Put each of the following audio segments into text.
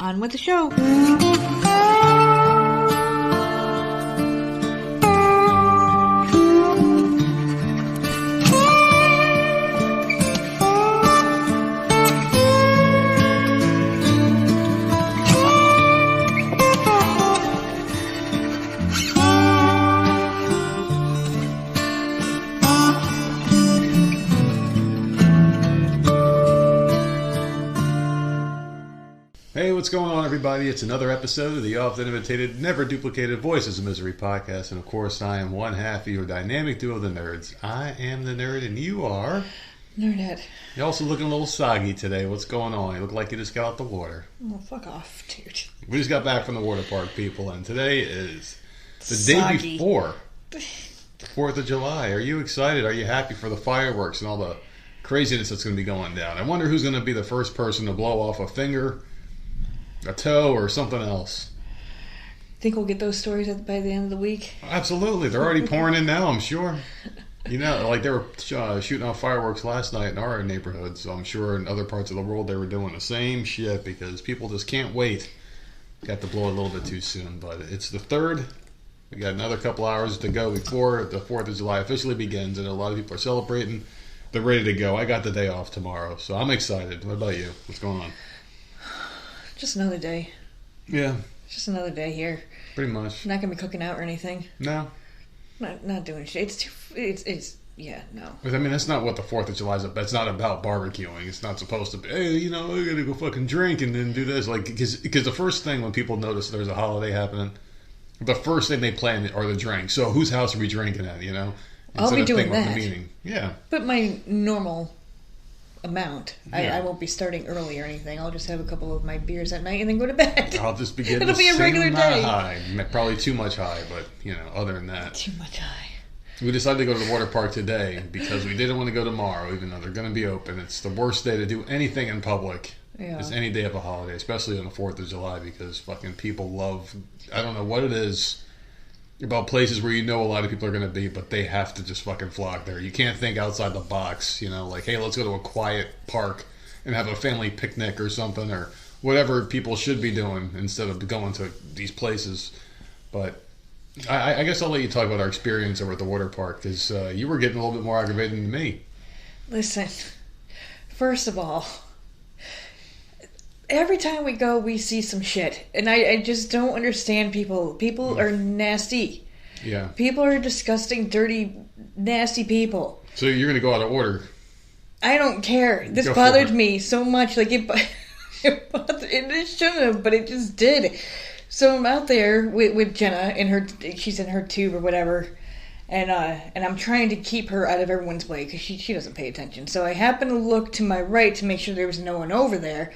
On with the show. Hey, what's going on, everybody? It's another episode of the often imitated, never duplicated Voices of Misery podcast. And of course, I am one half of your dynamic duo of the nerds. I am the nerd, and you are... Nerdette. You're also looking a little soggy today. What's going on? You look like you just got out the water. Oh, fuck off, dude. We just got back from the water park, people, and today is the Soggy. day before the 4th of July. Are you excited? Are you happy for the fireworks and all the craziness that's going to be going down? I wonder who's going to be the first person to blow off a finger, a toe, or something else. Think we'll get those stories by the end of the week? Absolutely. They're already pouring in now, I'm sure. You know, like they were shooting off fireworks last night in our neighborhood, so I'm sure in other parts of the world they were doing the same shit because people just can't wait. Got to blow a little bit too soon, but it's the 3rd. We got another couple hours to go before the 4th of July officially begins, and a lot of people are celebrating. They're ready to go. I got the day off tomorrow, so I'm excited. What about you? What's going on? Just another day. Yeah. Just another day here. Pretty much. Not gonna be cooking out or anything. No. Not doing shit. Yeah, no. I mean, that's not what the 4th of July is about. It's not about barbecuing. It's not supposed to be, hey, you know, we're going to go fucking drink and then do this. Like, because the first thing when people notice there's a holiday happening, the first thing they plan are the drinks. So whose house are we drinking at, you know? I'll be doing that. The meeting. Yeah. But my normal amount. Yeah. I won't be starting early or anything. I'll just have a couple of my beers at night and then go to bed. I'll just be getting It'll be a regular day. high. Probably too much high, but, you know, other than that. Too much high. We decided to go to the water park today because we didn't want to go tomorrow, even though they're going to be open. It's the worst day to do anything in public. Yeah. Is any day of a holiday, especially on the 4th of July, because fucking people love, I don't know what it is about places where you know a lot of people are going to be, but they have to just fucking flock there. You can't think outside the box, you know, like, hey, let's go to a quiet park and have a family picnic or something, or whatever people should be doing instead of going to these places. But I guess I'll let you talk about our experience over at the water park, because you were getting a little bit more aggravated than me. Listen, first of all, every time we go, we see some shit. And I just don't understand people. People are nasty. Yeah. People are disgusting, dirty, nasty people. So you're going to go out of order. I don't care. This bothered me so much. Like, it shouldn't have, but it just did. So I'm out there with Jenna, she's in her tube or whatever, and I'm trying to keep her out of everyone's way because she doesn't pay attention. So I happen to look to my right to make sure there was no one over there.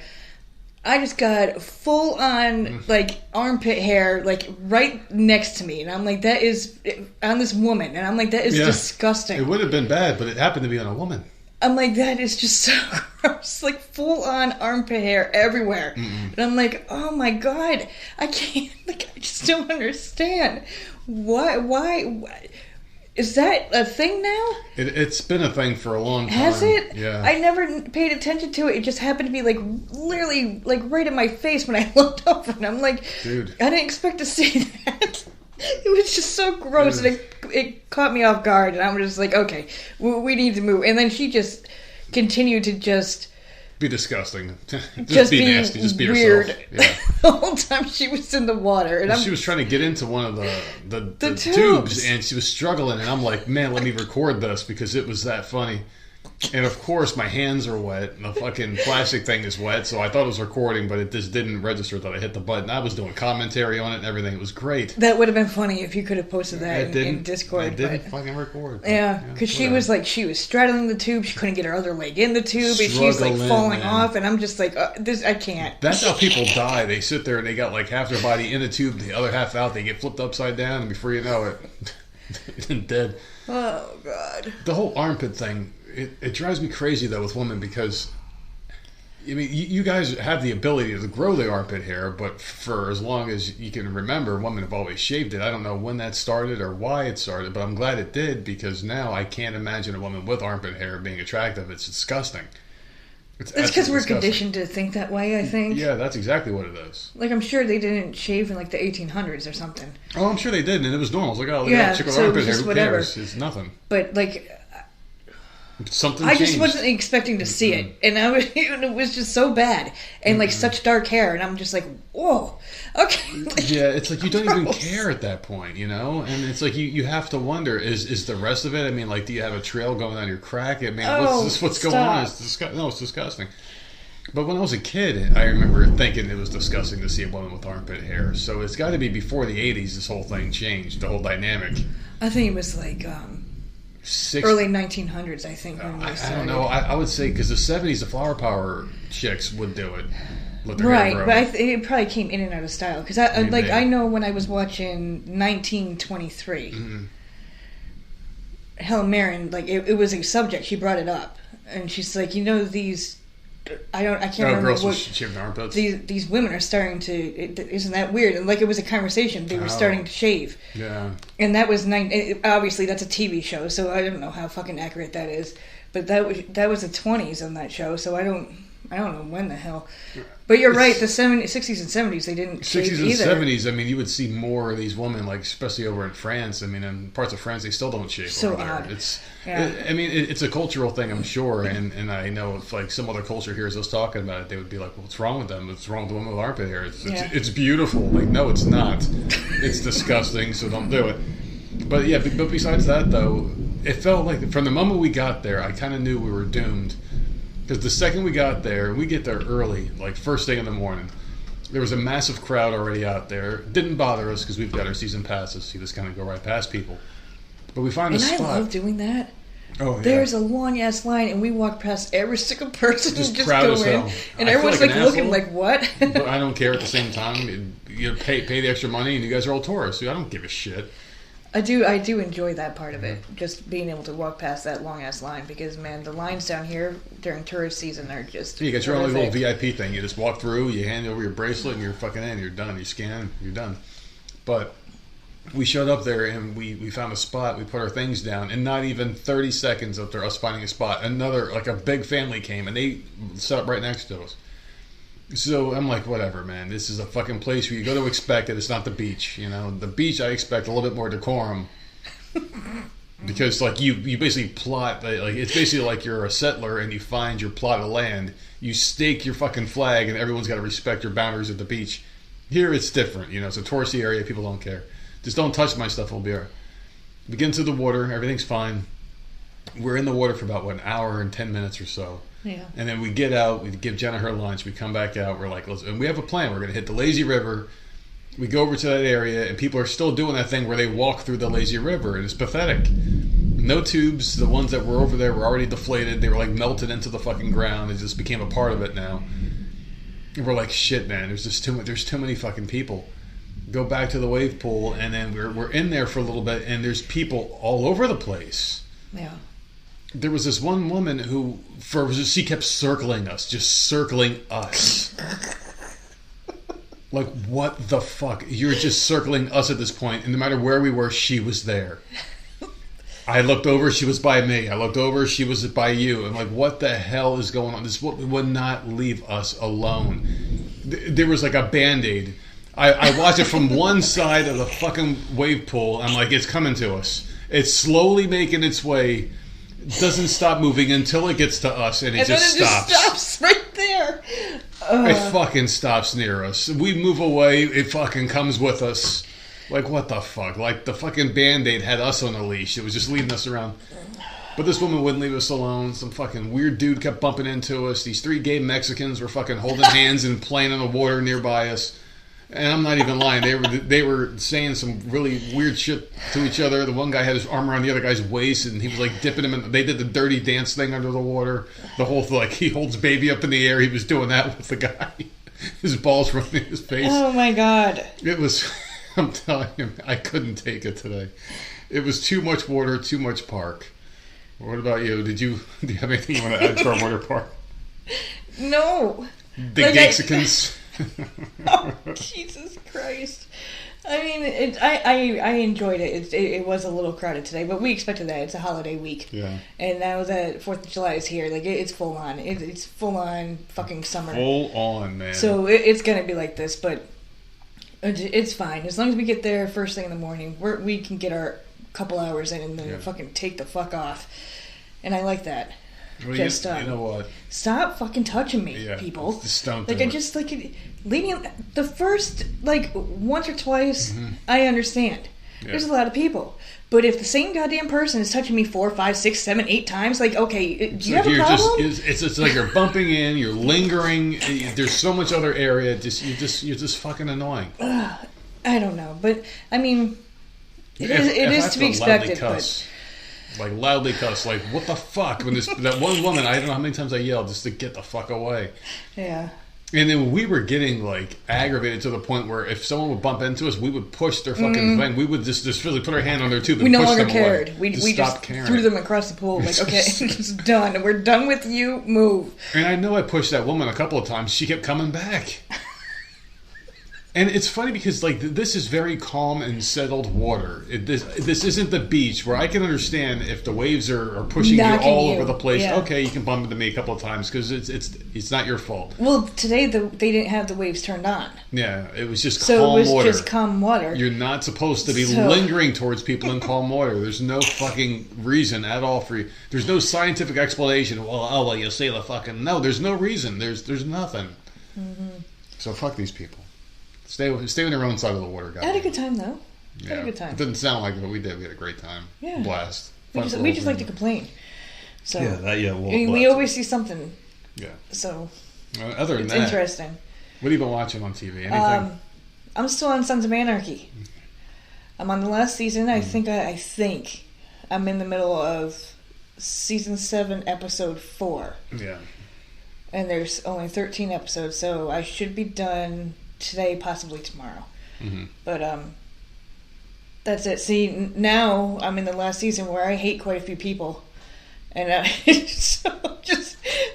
I just got full on like armpit hair like right next to me, and I'm like, that is on this woman, and I'm like, that is disgusting. It would have been bad, but it happened to be on a woman. I'm like, that is just so gross. Like, full-on armpit hair everywhere. And I'm like, oh my god. I can't, like, I just don't understand. Why? Is that a thing now? It's been a thing for a long time. Has it? Yeah. I never paid attention to it. It just happened to be, like, literally, like, right in my face when I looked over. And I'm like, dude, I didn't expect to see that. It was just so gross, and it caught me off guard, and I was just like, okay, we need to move. And then she just continued to just be disgusting. just be nasty. Just be weird. Yourself. Yeah. The whole time she was in the water. And she was trying to get into one of the tubes, and she was struggling, and I'm like, man, let me record this because it was that funny. And of course, my hands are wet, and the fucking plastic thing is wet, so I thought it was recording, but it just didn't register that I hit the button. I was doing commentary on it and everything. It was great. That would have been funny if you could have posted that in Discord. I didn't fucking record. Yeah, because she was straddling the tube. She couldn't get her other leg in the tube, and she was like falling off, and I'm just like, I can't. That's how people die. They sit there and they got like half their body in a tube, the other half out. They get flipped upside down, and before you know it, they're dead. Oh, God. The whole armpit thing, it drives me crazy, though, with women, because I mean, you guys have the ability to grow the armpit hair, but for as long as you can remember, women have always shaved it. I don't know when that started or why it started, but I'm glad it did, because now I can't imagine a woman with armpit hair being attractive. It's disgusting. It's because we're conditioned to think that way, I think. Yeah, that's exactly what it is. Like, I'm sure they didn't shave in, like, the 1800s or something. Oh, I'm sure they did, and it was normal. It's like, oh, look at that chick with armpit hair. Who cares? It's nothing. But, like... Something I changed. just wasn't expecting to see it, and it was just so bad, and like such dark hair, and I'm just like, whoa, okay. Like, yeah, it's like you don't even care at that point, you know, and it's like you have to wonder is the rest of it? I mean, like, do you have a trail going down your crack? I mean, what's going on? It's disgusting. But when I was a kid, I remember thinking it was disgusting to see a woman with armpit hair. So it's got to be before the 80s. This whole thing changed, the whole dynamic. I think it was like. Early 1900s, I think. When I don't know. I would say because the 70s, the flower power chicks would do it. Right, but it probably came in and out of style. Because I know when I was watching 1923, Helen Mirren, like it was a subject. She brought it up, and she's like, these. I can't remember girls what shaving armpits. These women are starting to. Isn't that weird? And like it was a conversation. They were starting to shave. Yeah. And that was obviously that's a TV show, so I don't know how fucking accurate that is. But that was the 20s on that show, so I don't know when the hell. But you're right. The 60s and 70s they didn't shave 60s either. and 70s. I mean, you would see more of these women, like especially over in France. I mean, in parts of France they still don't shave. So over there. odd. It's a cultural thing, I'm sure, and I know if like some other culture hears us talking about it, they would be like, well, "What's wrong with them? What's wrong with the women with armpit hair? It's beautiful." Like, no, it's not. It's disgusting. So don't do it. But yeah, but besides that though, it felt like from the moment we got there, I kind of knew we were doomed. Because the second we get there early, like first thing in the morning, there was a massive crowd already out there. Didn't bother us because we've got our season passes, so you just kind of go right past people. But we find a spot. And I love doing that. Oh, yeah. There's a long ass line, and we walk past every single person just and just proud go as hell. in, and everyone's like looking like, what? But I don't care at the same time. You pay the extra money, and you guys are all tourists. So I don't give a shit. I do enjoy that part of it, just being able to walk past that long ass line, because man, the lines down here during tourist season are just. You got your own little VIP thing. You just walk through, you hand over your bracelet, and you're fucking in. You're done. You scan, you're done. But we showed up there and we found a spot. We put our things down, and not even 30 seconds after us finding a spot, a big family came and they set up right next to us. So I'm like, whatever, man. This is a fucking place where you go to expect it. It's not the beach, you know. The beach, I expect a little bit more decorum, because like you basically plot, like it's basically like you're a settler and you find your plot of land. You stake your fucking flag, and everyone's got to respect your boundaries at the beach. Here it's different, you know. It's a touristy area. People don't care. Just don't touch my stuff. We'll be all right. We get into the water. Everything's fine. We're in the water for about an hour and 10 minutes or so. Yeah. And then we get out, we give Jenna her lunch, we come back out, we're like, and we have a plan. We're going to hit the lazy river. We go over to that area, and people are still doing that thing where they walk through the lazy river, and it's pathetic. No tubes. The ones that were over there were already deflated. They were like melted into the fucking ground. It just became a part of it now. And we're like, shit, man, there's too many fucking people. Go back to the wave pool, and then we're in there for a little bit, and there's people all over the place. Yeah. There was this one woman who, she kept circling us, just circling us. Like, what the fuck? You're just circling us at this point, and no matter where we were, she was there. I looked over, she was by me. I looked over, she was by you. I'm like, what the hell is going on? This would not leave us alone. There was like a Band-Aid. I watched it from one side of the fucking wave pool. I'm like, it's coming to us. It's slowly making its way. Doesn't stop moving until it gets to us, and it just stops. Just stops right there. It fucking stops near us. We move away, it fucking comes with us. Like, what the fuck? Like, the fucking Band-Aid had us on a leash. It was just leading us around. But this woman wouldn't leave us alone. Some fucking weird dude kept bumping into us. These 3 gay Mexicans were fucking holding hands and playing in the water nearby us. And I'm not even lying. They were saying some really weird shit to each other. The one guy had his arm around the other guy's waist, and he was like dipping him in. They did the dirty dance thing under the water. The whole like he holds baby up in the air. He was doing that with the guy. His balls running in his face. Oh my god! It was. I'm telling you, I couldn't take it today. It was too much water, too much park. What about you? Do you have anything you want to add to our water park? No. The Mexicans. Oh, Jesus Christ. I mean, I enjoyed it. It was a little crowded today, but we expected that. It's a holiday week. Yeah. And now that 4th of July is here, like, it's full on. It's full on fucking summer. Full on, man. So it's going to be like this, but it's fine. As long as we get there first thing in the morning, we can get our couple hours in and then fucking take the fuck off. And I like that. Well, just you know what? Stop fucking touching me, people. Just don't like do I it. just like leaving the first like once or twice. I understand. Yeah. There's a lot of people, but if the same goddamn person is touching me 4, 5, 6, 7, 8 times, like okay, do you have a problem? It's like you're bumping in, you're lingering. There's so much other area. You're just fucking annoying. I don't know, but I mean, it is to be expected. Loudly cuss, like what the fuck? When that one woman, I don't know how many times I yelled just to get the fuck away. Yeah. And then we were getting like aggravated to the point where if someone would bump into us, we would push their fucking thing. We would just really put our hand on their tube and we no push longer them cared. away. We just threw them across the pool. Like, okay, it's done. We're done with you. Move. And I know I pushed that woman a couple of times. She kept coming back. And it's funny because like this is very calm and settled water. This isn't the beach where I can understand if the waves are pushing you all over the place. Yeah. Okay, you can bump into me a couple of times because it's not your fault. Well, today they didn't have the waves turned on. Yeah, it was just calm water. So it was just calm water. You're not supposed to be lingering towards people in calm water. There's no fucking reason at all for you. There's no scientific explanation. Well, you say the fucking no. There's no reason. There's nothing. Mm-hmm. So fuck these people. Stay on your own side of the water, guys. I had a good time, though. Yeah. Had a good time. It didn't sound like it, but we did. We had a great time. Yeah. Blast. We just like to complain. So we always see something. Yeah. So other than it's that, interesting. What have you been watching on TV? Anything? I'm still on Sons of Anarchy. I'm on the last season. I think I'm in the middle of season 7, episode 4. Yeah. And there's only 13 episodes, so I should be done today, possibly tomorrow. Mm-hmm. But that's it. See, now I'm in the last season where I hate quite a few people, and I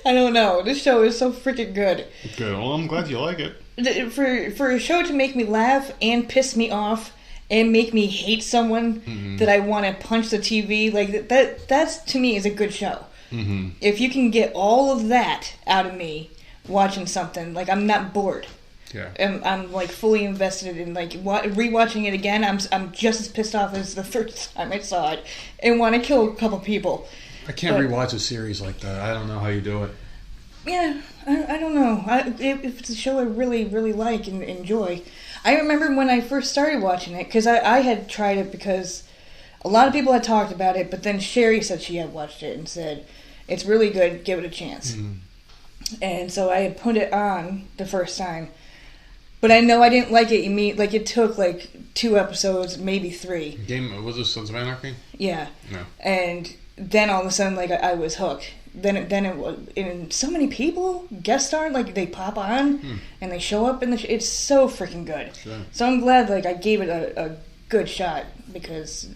don't know. This show is so freaking good. Good. Well, I'm glad you like it. For a show to make me laugh and piss me off and make me hate someone that I want to punch the TV, like that's to me is a good show. Mm-hmm. If you can get all of that out of me watching something, like I'm not bored. Yeah. I'm like fully invested in like rewatching it again. I'm just as pissed off as the first time I saw it, and want to kill a couple people. I can't rewatch a series like that. I don't know how you do it. Yeah, I don't know. If it's a show I really, really like and enjoy. I remember when I first started watching it, because I had tried it because a lot of people had talked about it, but then Sherry said she had watched it and said, it's really good, give it a chance. Mm-hmm. And so I had put it on the first time. But I know I didn't like it. It took like 2 episodes, maybe 3. Was this Sons of Anarchy? Yeah. No. And then all of a sudden, like I was hooked. Then it was, and so many people guest star, like they pop on and they show up in the. It's so freaking good. Sure. So I'm glad, like I gave it a good shot because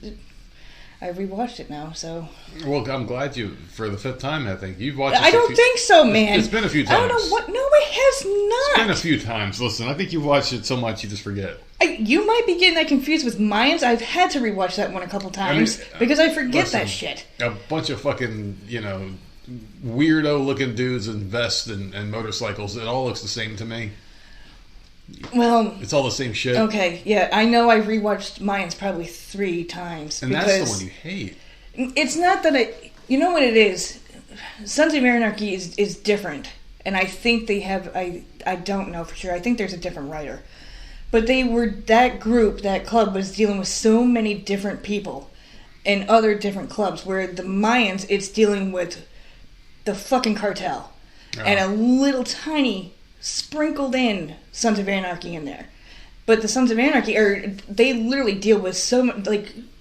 I rewatched it now. So. Well, I'm glad you for the 5th time. I think you've watched. I don't think so, man. It's been a few times. I don't know what. No, it has not. It's been a few times. Listen, I think you've watched it so much you just forget. You might be getting that confused with Mayans. I've had to rewatch that one a couple times because I forget that shit. A bunch of fucking, weirdo-looking dudes in vests and motorcycles. It all looks the same to me. Well... It's all the same shit. Okay, yeah. I know I rewatched Mayans probably 3 times. And that's the one you hate. It's not that You know what it is? Sons of Anarchy is different. And I think they have... I don't know for sure. I think there's a different writer. But that club was dealing with so many different people and other different clubs, where the Mayans, it's dealing with the fucking cartel. Oh. And a little tiny sprinkled in Sons of Anarchy in there. But the Sons of Anarchy, they literally deal with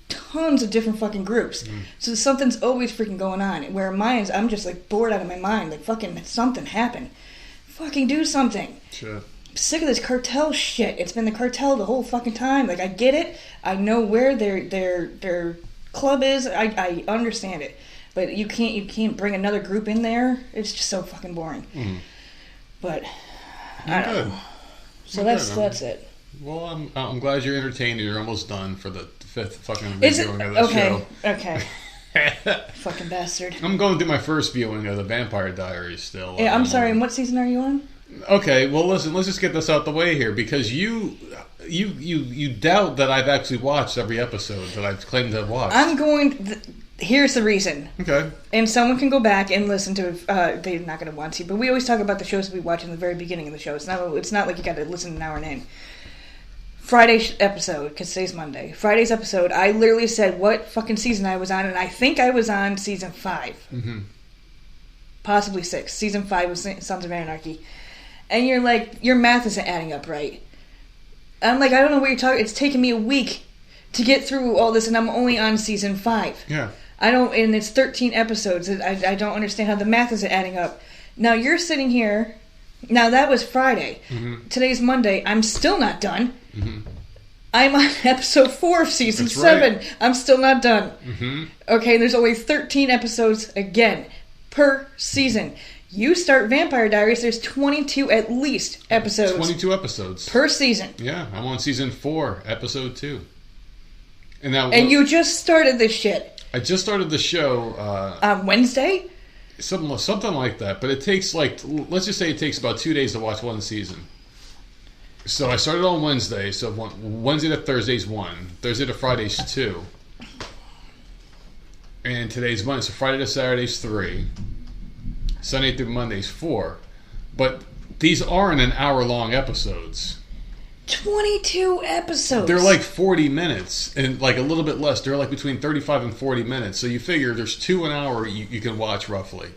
tons of different fucking groups. Mm. So something's always freaking going on. Where Mayans, I'm just bored out of my mind. Like, fucking something happened. Fucking do something. Sure. I'm sick of this cartel shit. It's been the cartel the whole fucking time. Like, I get it. I know where their club is. I understand it. But you can't bring another group in there. It's just so fucking boring. Mm-hmm. But I don't know. So that's it. Well, I'm glad you're entertained and you're almost done for the 5th fucking reviewing of the show. Okay. Fucking bastard. I'm going to do my first viewing of the Vampire Diaries still. Yeah, I'm sorry, and what season are you on? Okay, well listen, let's just get this out the way here, because you doubt that I've actually watched every episode that I've claimed to have watched. Here's the reason. Okay. And someone can go back and listen to they're not going to want to, but we always talk about the shows we watch in the very beginning of the show. It's not like you got to listen an hour in. Friday's episode, because today's Monday. Friday's episode, I literally said what fucking season I was on, and I think I was on season 5. Mm-hmm. Possibly 6. Season 5 was Sons of Anarchy. And you're like, your math isn't adding up right. I'm like, I don't know what you're talking. It's taken me a week to get through all this, and I'm only on season 5. Yeah. And it's 13 episodes. I don't understand how the math isn't adding up. Now you're sitting here. Now that was Friday. Mm-hmm. Today's Monday. I'm still not done. Mm-hmm. I'm on episode 4 of season 7. Right. I'm still not done. Mm-hmm. Okay, there's only 13 episodes again per season. You start Vampire Diaries, there's 22 at least episodes. 22 episodes. Per season. Yeah, I'm on season 4, episode 2. And you just started this shit. I just started the show. On Wednesday? Something like that. But it takes, let's just say it takes about 2 days to watch one season. So I started on Wednesday. So Wednesday to Thursday's 1. Thursday to Friday's 2. And today's Monday. So Friday to Saturday's 3. Sunday through Monday's 4. But these aren't an hour-long episodes. 22 episodes. They're like 40 minutes and like a little bit less. They're like between 35 and 40 minutes. So you figure there's 2 an hour you can watch roughly.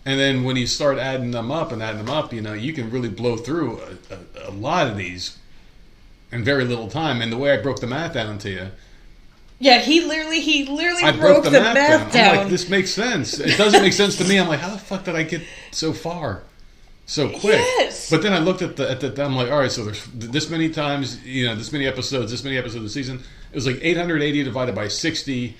And then when you start adding them up, you can really blow through a lot of these in very little time. And the way I broke the math down to you. Yeah, he literally broke the math down. I'm like, this makes sense. It doesn't make sense to me. I'm like, how the fuck did I get so far so quick? Yes. But then I looked at the I'm like, all right, so there's this many times, this many episodes of the season. It was like 880 divided by 60.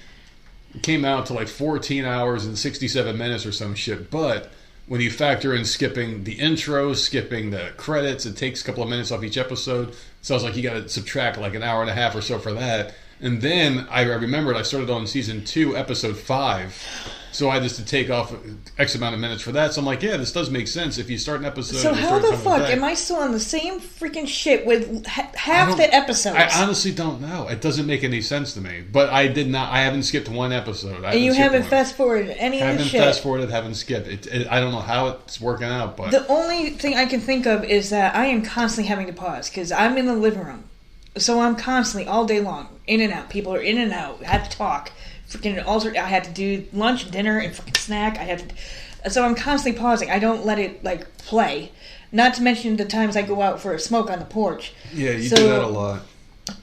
It came out to like 14 hours and 67 minutes or some shit. But when you factor in skipping the intro, skipping the credits, it takes a couple of minutes off each episode. So I was like, you got to subtract like an hour and a half or so for that. And then I remembered I started on season 2, episode 5. So I just to take off X amount of minutes for that. So I'm like, yeah, this does make sense if you start an episode. So how the fuck am I still on the same freaking shit with half the episodes? I honestly don't know. It doesn't make any sense to me. But I haven't skipped one episode. And you haven't fast forwarded any of the shit? Haven't fast forwarded, haven't skipped. I don't know how it's working out. But the only thing I can think of is that I am constantly having to pause because I'm in the living room. So I'm constantly, all day long, in and out. People are in and out. I have to talk. I had to do lunch, dinner, and fucking snack. So I'm constantly pausing. I don't let it, play. Not to mention the times I go out for a smoke on the porch. Yeah, you do that a lot.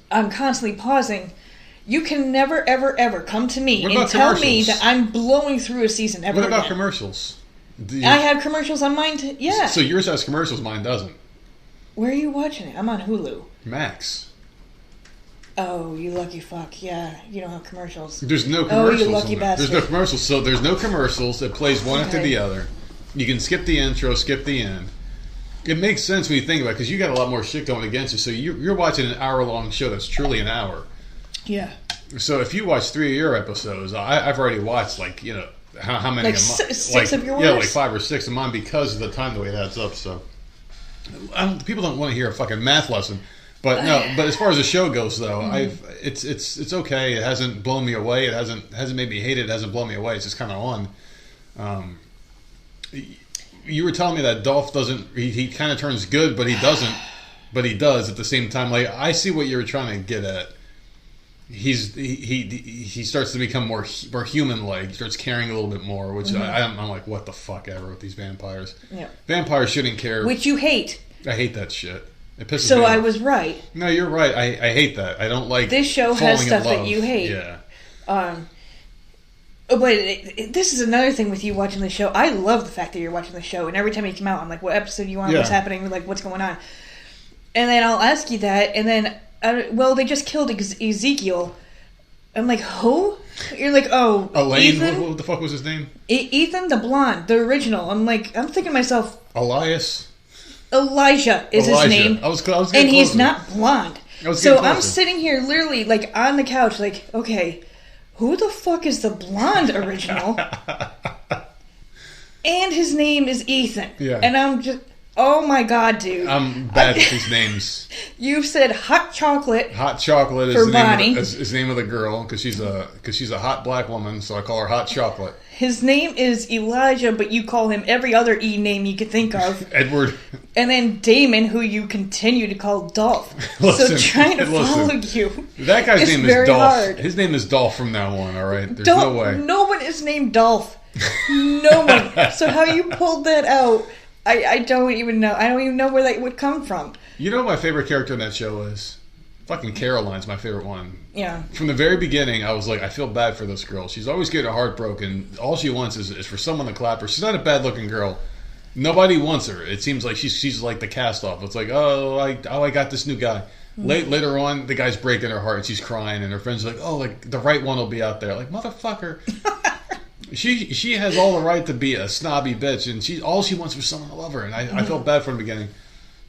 I'm constantly pausing. You can never, ever, ever come to me and tell me that I'm blowing through a season ever again. What about commercials? I have commercials on mine, too. Yeah. So yours has commercials, mine doesn't. Where are you watching it? I'm on Hulu. Max. Oh, you lucky fuck. Yeah, you don't have commercials. There's no commercials. Oh, you lucky bastard. There's no commercials. So there's no commercials. It plays one after the other. You can skip the intro, skip the end. It makes sense when you think about it because you got a lot more shit going against you. So you're watching an hour-long show that's truly an hour. Yeah. So if you watch 3 of your episodes, I've already watched how many? Like six of yours? Yeah, like 5 or 6 of mine because of the time the way it adds up. So people don't want to hear a fucking math lesson. But no, but as far as the show goes, though, it's okay. It hasn't blown me away. It hasn't made me hate it. It hasn't blown me away. It's just kind of on. You were telling me that Dolph doesn't. He kind of turns good, but he doesn't. But he does at the same time. Like I see what you were trying to get at. He starts to become more human-like. He starts caring a little bit more, which I'm like, what the fuck ever with these vampires? Yeah. Vampires shouldn't care. Which you hate. I hate that shit. It pisses so me off. I was right. No, you're right. I hate that. I don't like this show has stuff that you hate. Yeah. But this is another thing with you watching the show. I love the fact that you're watching the show, and every time you come out, I'm like, what episode are you on? Yeah. What's happening? Like, what's going on? And then I'll ask you that, and then, they just killed Ezekiel. I'm like, who? You're like, oh, Elaine? Ethan? What the fuck was his name? Ethan, the blonde, the original. I'm thinking to myself... Elias? Elijah is his name. I was getting and he's closer. not blonde. So I'm sitting here literally like on the couch like, okay, who the fuck is the blonde original? And his name is Ethan. Yeah. And I'm just, oh my god, dude. I'm bad with these names. You've said hot chocolate. Hot chocolate for is Bonnie. the name of the girl because she's a hot black woman, so I call her Hot Chocolate. His name is Elijah, but you call him every other E name you could think of. Edward. And then Damon, who you continue to call Dolph. So trying to follow you. That guy's name is very Dolph. Hard. His name is Dolph from now on, alright? There's no way. No one is named Dolph. No one. So how you pulled that out, I don't even know. I don't even know where that would come from. You know what my favorite character in that show is? Fucking Caroline's my favorite one. Yeah. From the very beginning, I was like, I feel bad for this girl. She's always getting her heart broken. All she wants is for someone to clap her. She's not a bad-looking girl. Nobody wants her. It seems like she's like the cast-off. It's like, I got this new guy. Later on, the guy's breaking her heart, and she's crying, and her friends are like, oh, like the right one will be out there. Like, motherfucker. She has all the right to be a snobby bitch, and all she wants is someone to love her. And I felt bad from the beginning.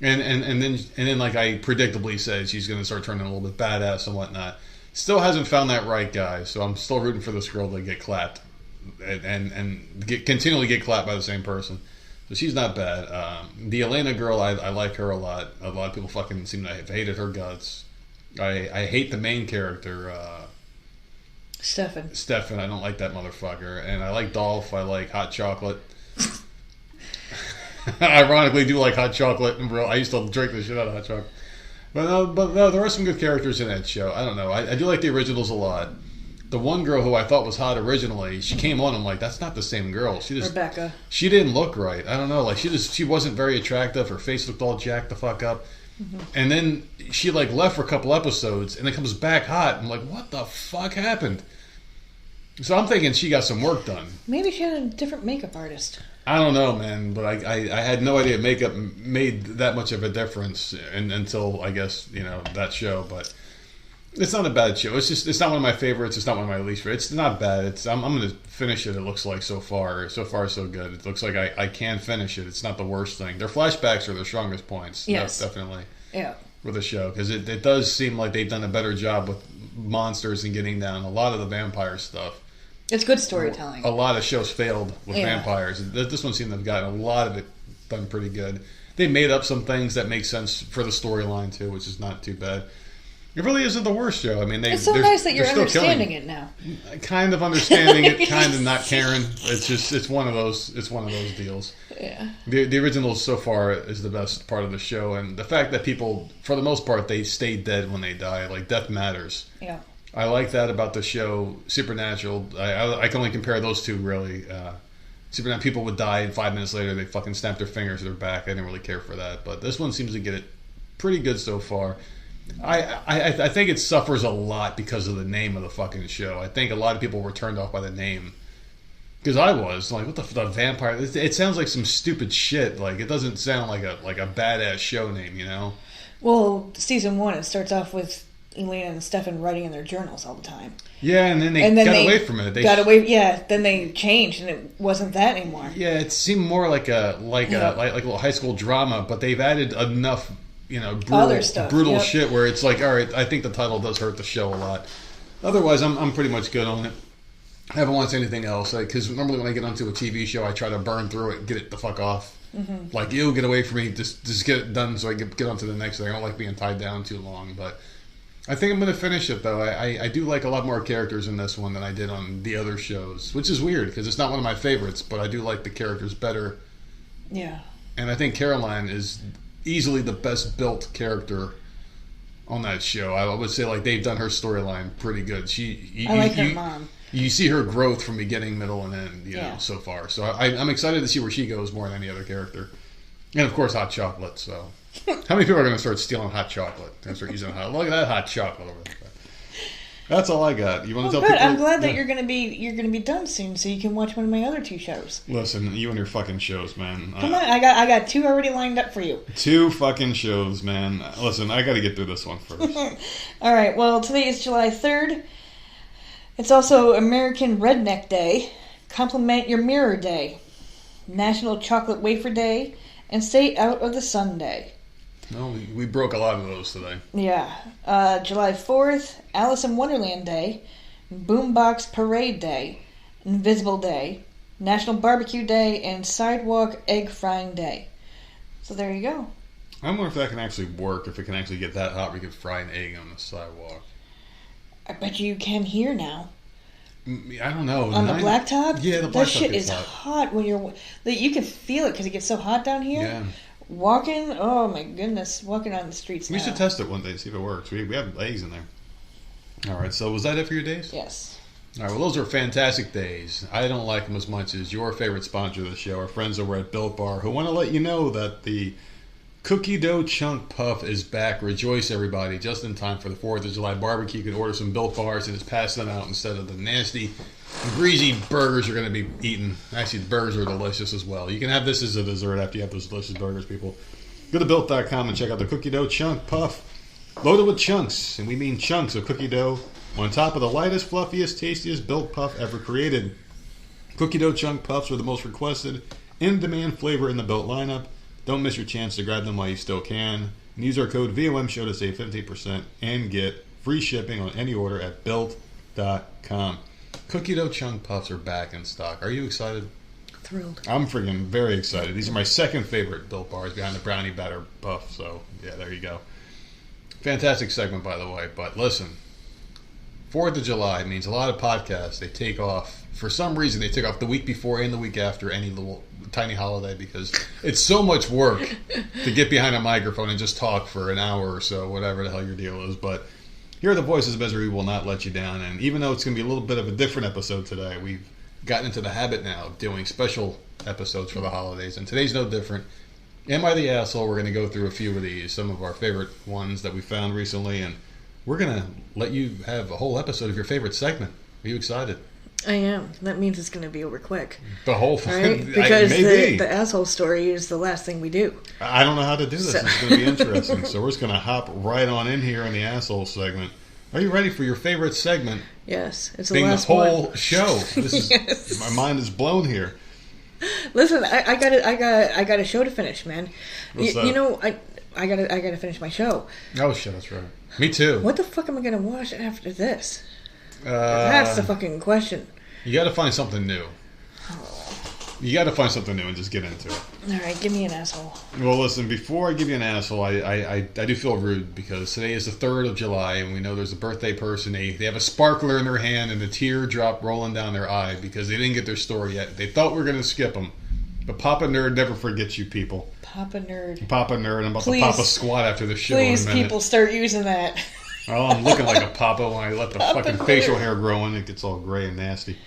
And then like I predictably said, she's going to start turning a little bit badass and whatnot. Still hasn't found that right guy, so I'm still rooting for this girl to get clapped and continually get clapped by the same person. So she's not bad. The Elena girl, I like her a lot. A lot of people fucking seem to have hated her guts. I hate the main character, Stefan. I don't like that motherfucker. And I like Dolph. I like Hot Chocolate. I ironically do like hot chocolate, and I used to drink the shit out of hot chocolate. But no, there are some good characters in that show. I don't know. I do like the originals a lot. The one girl who I thought was hot originally, she came on. I'm like, that's not the same girl. Rebecca. She didn't look right. I don't know. Like she wasn't very attractive. Her face looked all jacked the fuck up. Mm-hmm. And then she like left for a couple episodes, and then comes back hot. I'm like, what the fuck happened? So I'm thinking she got some work done. Maybe she had a different makeup artist. I don't know, man, but I had no idea makeup made that much of a difference until, I guess, that show. But it's not a bad show. It's not one of my favorites. It's not one of my least favorites. It's not bad. I'm going to finish it, it looks like, so far. So far, so good. It looks like I can finish it. It's not the worst thing. Their flashbacks are their strongest points. Yes. Definitely. Yeah. With the show. Because it does seem like they've done a better job with monsters and getting down a lot of the vampire stuff. It's good storytelling. A lot of shows failed with vampires. This one seemed to have gotten a lot of it done pretty good. They made up some things that make sense for the storyline too, which is not too bad. It really isn't the worst show. I mean, it's so nice that you're understanding it now. Kind of understanding it, kind of not caring. It's one of those deals. Yeah. The original so far is the best part of the show, and the fact that people, for the most part, they stay dead when they die. Like death matters. Yeah. I like that about the show Supernatural. I can only compare those two, really. Supernatural, people would die, and 5 minutes later they fucking snap their fingers, they're back. I didn't really care for that. But this one seems to get it pretty good so far. I think it suffers a lot because of the name of the fucking show. I think a lot of people were turned off by the name. Because I was. Like, what the vampire? It sounds like some stupid shit. Like, it doesn't sound like a badass show name, Well, season 1, it starts off with Elena and Stefan writing in their journals all the time. Yeah, and then they got away from it. Then they changed, and it wasn't that anymore. Yeah, it seemed more like a little high school drama, but they've added enough, brutal shit where it's like, all right, I think the title does hurt the show a lot. Otherwise, I'm pretty much good on it. I haven't watched anything else because normally when I get onto a TV show, I try to burn through it and get it the fuck off. Mm-hmm. Like, you get away from me, just get it done so I get on to the next thing. I don't like being tied down too long, but I think I'm going to finish it, though. I do like a lot more characters in this one than I did on the other shows, which is weird because it's not one of my favorites, but I do like the characters better. Yeah. And I think Caroline is easily the best built character on that show. I would say like they've done her storyline pretty good. I like her mom. You see her growth from beginning, middle, and end, know, so far. So I'm excited to see where she goes more than any other character. And, of course, hot chocolate, so. How many people are going to start stealing hot chocolate? And start using look at that hot chocolate over there. That's all I got. You want to tell people? I'm glad that you're going to be done soon, so you can watch one of my other 2 shows. Listen, you and your fucking shows, man. Come on, I got 2 already lined up for you. 2 fucking shows, man. Listen, I got to get through this one first. All right. Well, today is July 3rd. It's also American Redneck Day, Compliment Your Mirror Day, National Chocolate Wafer Day, and Stay Out of the Sun Day. No, we broke a lot of those today. Yeah. July 4th, Alice in Wonderland Day, Boombox Parade Day, Invisible Day, National Barbecue Day, and Sidewalk Egg Frying Day. So there you go. I wonder if that can actually work, if it can actually get that hot where you can fry an egg on the sidewalk. I bet you can here now. I don't know. On the blacktop? Yeah, the blacktop that shit gets is hot. hot when you're... You can feel it because it gets so hot down here. Yeah. Walking, oh my goodness, walking on the streets now. We should test it one day, see if it works. We have eggs in there. All right, so was that it for your days? Yes. All right, well, those are fantastic days. I don't like them as much as your favorite sponsor of the show, our friends over at Built Bar, who want to let you know that the Cookie Dough Chunk Puff is back. Rejoice, everybody, just in time for the 4th of July barbecue. You can order some Built Bars and just pass them out instead of the nasty, greasy burgers you're going to be eating. Actually, the burgers are delicious as well. You can have this as a dessert after you have those delicious burgers, people. Go to Built.com and check out the Cookie Dough Chunk Puff. Loaded with chunks, and we mean chunks of cookie dough, on top of the lightest, fluffiest, tastiest Built Puff ever created. Cookie Dough Chunk Puffs are the most requested, in-demand flavor in the Built lineup. Don't miss your chance to grab them while you still can. And use our code VOMSHOW to save 50% and get free shipping on any order at Built.com. Cookie Dough Chunk Puffs are back in stock. Are you excited? Thrilled. I'm freaking very excited. These are my second favorite Built Bars behind the Brownie Batter Puff. So, yeah, there you go. Fantastic segment, by the way. But listen, 4th of July means a lot of podcasts, they take off. For some reason, they take off the week before and the week after any little tiny holiday because it's so much work to get behind a microphone and just talk for an hour or so, whatever the hell your deal is. But here are the Voices of Misery will not let you down. And even though it's going to be a little bit of a different episode today, we've gotten into the habit now of doing special episodes for the holidays. And today's no different. Am I the Asshole? We're going to go through a few of these, some of our favorite ones that we found recently. And we're going to let you have a whole episode of your favorite segment. Are you excited? I am. That means it's going to be over quick. The whole thing. Right? Because the asshole story is the last thing we do. I don't know how to do this. It's going to be interesting. So we're just going to hop right on in here in the asshole segment. Are you ready for your favorite segment? Yes. It's the being last the whole one. show. This is Yes. my mind is blown here. Listen, I got a show to finish, man. What's that? You know, I gotta finish my show. Oh shit, that's right. Me too. What the fuck am I gonna watch after this? That's the fucking question. You got to find something new. You got to find something new and just get into it. All right, give me an asshole. Well, listen, before I give you an asshole, I do feel rude because today is the 3rd of July and we know there's a birthday person. They have a sparkler in their hand and a teardrop rolling down their eye because they didn't get their story yet. They thought we were going to skip them. But Papa Nerd never forgets you, people. Papa Nerd. Papa Nerd. I'm about to pop a squat after the show Please, in a minute. people, start using that. Oh, I'm looking like a Papa when I let the Papa fucking Nerd. facial hair grow in. It gets all gray and nasty.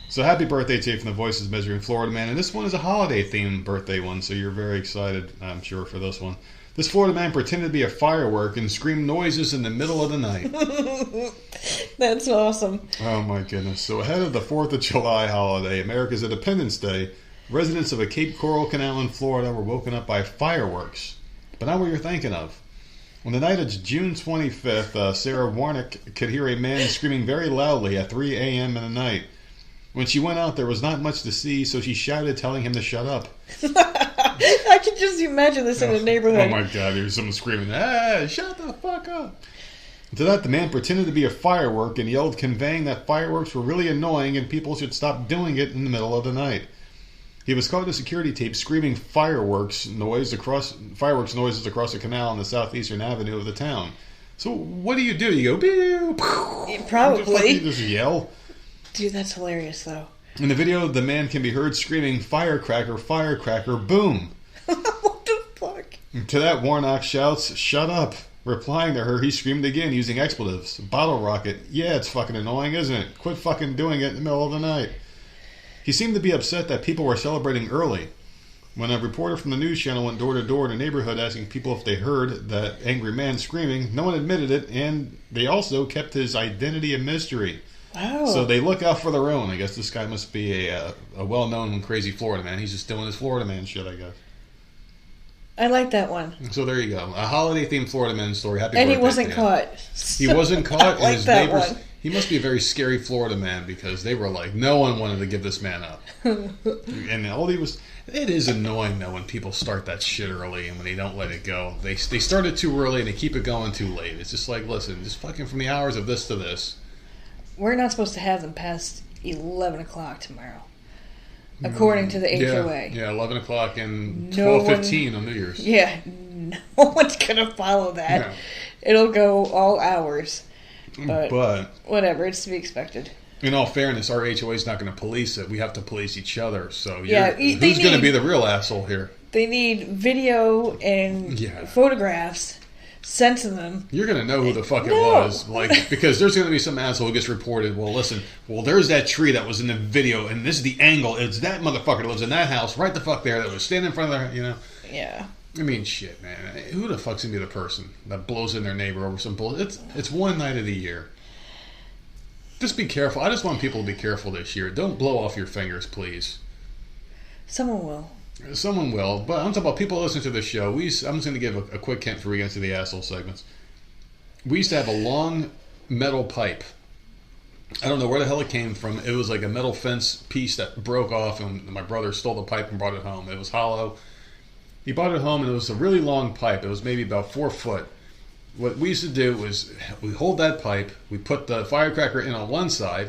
So happy birthday to you from the Voices of Misery in Florida, man. And this one is a holiday-themed birthday one, so you're very excited, I'm sure, for this one. This Florida man pretended to be a firework and screamed noises in the middle of the night. That's awesome. Oh, my goodness. So ahead of the 4th of July holiday, America's Independence Day, residents of a Cape Coral Canal in Florida were woken up by fireworks. But not what you're thinking of. On the night of June 25th, Sarah Warnick could hear a man screaming very loudly at 3 a.m. in the night. When she went out, there was not much to see, so she shouted, telling him to shut up. I can just imagine this in a neighborhood. Oh my God, there's someone screaming, "Hey, shut the fuck up!" To that, the man pretended to be a firework and yelled, conveying that fireworks were really annoying and people should stop doing it in the middle of the night. He was caught on security tape screaming fireworks noises across the canal on the southeastern avenue of the town. So what do? You go, "Pew, pew." Probably. You just yell. Dude, that's hilarious, though. In the video, the man can be heard screaming, "Firecracker, firecracker, boom." What the fuck? To that, Warnock shouts, "Shut up." Replying to her, he screamed again using expletives. "Bottle rocket. Yeah, it's fucking annoying, isn't it? Quit fucking doing it in the middle of the night." He seemed to be upset that people were celebrating early. When a reporter from the news channel went door to door in the neighborhood asking people if they heard that angry man screaming, no one admitted it, and they also kept his identity a mystery. Wow. So they look out for their own. I guess this guy must be a well-known crazy Florida man. He's just doing his Florida man shit, I guess. I like that one. So there you go. A holiday-themed Florida man story. Happy and birthday he wasn't to caught. He wasn't caught. I like his that neighbors. one. He must be a very scary Florida man because they were like, no one wanted to give this man up. And all he was, It is annoying, though, when people start that shit early and when they don't let it go. They start it too early and they keep it going too late. It's just like, listen, just fucking from the hours of this to this. We're not supposed to have them past 11 o'clock tomorrow, according to the HOA. Yeah, 11 o'clock and 12:15 on New Year's. Yeah, no one's going to follow that. No. It'll go all hours. But whatever, it's to be expected. In all fairness, our HOA is not going to police it. We have to police each other. So who's going to be the real asshole here? They need video and photographs sent to them. You're going to know who the fuck it was. Because there's going to be some asshole who gets reported, well, listen, there's that tree that was in the video, and this is the angle. It's that motherfucker that lives in that house right the fuck there that was standing in front of their, Yeah. I mean, shit, man. Who the fuck's going to be the person that blows in their neighbor over some bullshit? It's one night of the year. Just be careful. I just want people to be careful this year. Don't blow off your fingers, please. Someone will. Someone will. But I'm talking about people listening to the show. I'm just going to give a quick hint before we get into the asshole segments. We used to have a long metal pipe. I don't know where the hell it came from. It was like a metal fence piece that broke off, and my brother stole the pipe and brought it home. It was hollow. He brought it home, and it was a really long pipe. It was maybe about 4 foot. What we used to do was we hold that pipe, we put the firecracker in on one side,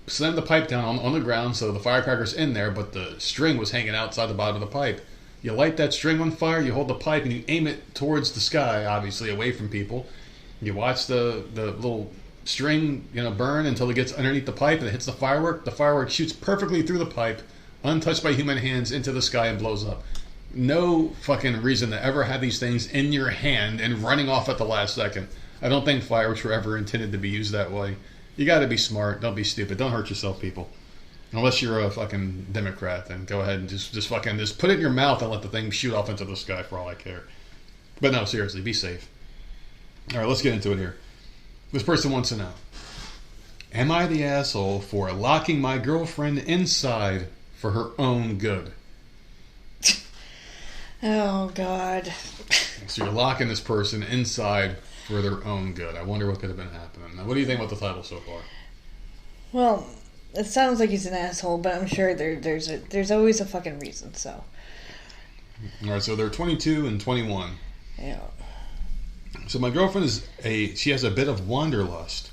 slam the pipe down on the ground so the firecracker's in there, but the string was hanging outside the bottom of the pipe. You light that string on fire, you hold the pipe, and you aim it towards the sky, obviously away from people. You watch the little string burn until it gets underneath the pipe and it hits the firework. The firework shoots perfectly through the pipe, untouched by human hands, into the sky and blows up. No fucking reason to ever have these things in your hand and running off at the last second. I don't think fireworks were ever intended to be used that way. You gotta be smart. Don't be stupid. Don't hurt yourself, people. Unless you're a fucking Democrat, then go ahead and just put it in your mouth and let the thing shoot off into the sky for all I care. But no, seriously, be safe. Alright, let's get into it here. This person wants to know, am I the asshole for locking my girlfriend inside for her own good? Oh, God. So you're locking this person inside for their own good. I wonder what could have been happening. Now, what do you think about the title so far? Well, it sounds like he's an asshole, but I'm sure there's always a fucking reason, so. Alright, so they're 22 and 21. Yeah. So my girlfriend she has a bit of wanderlust.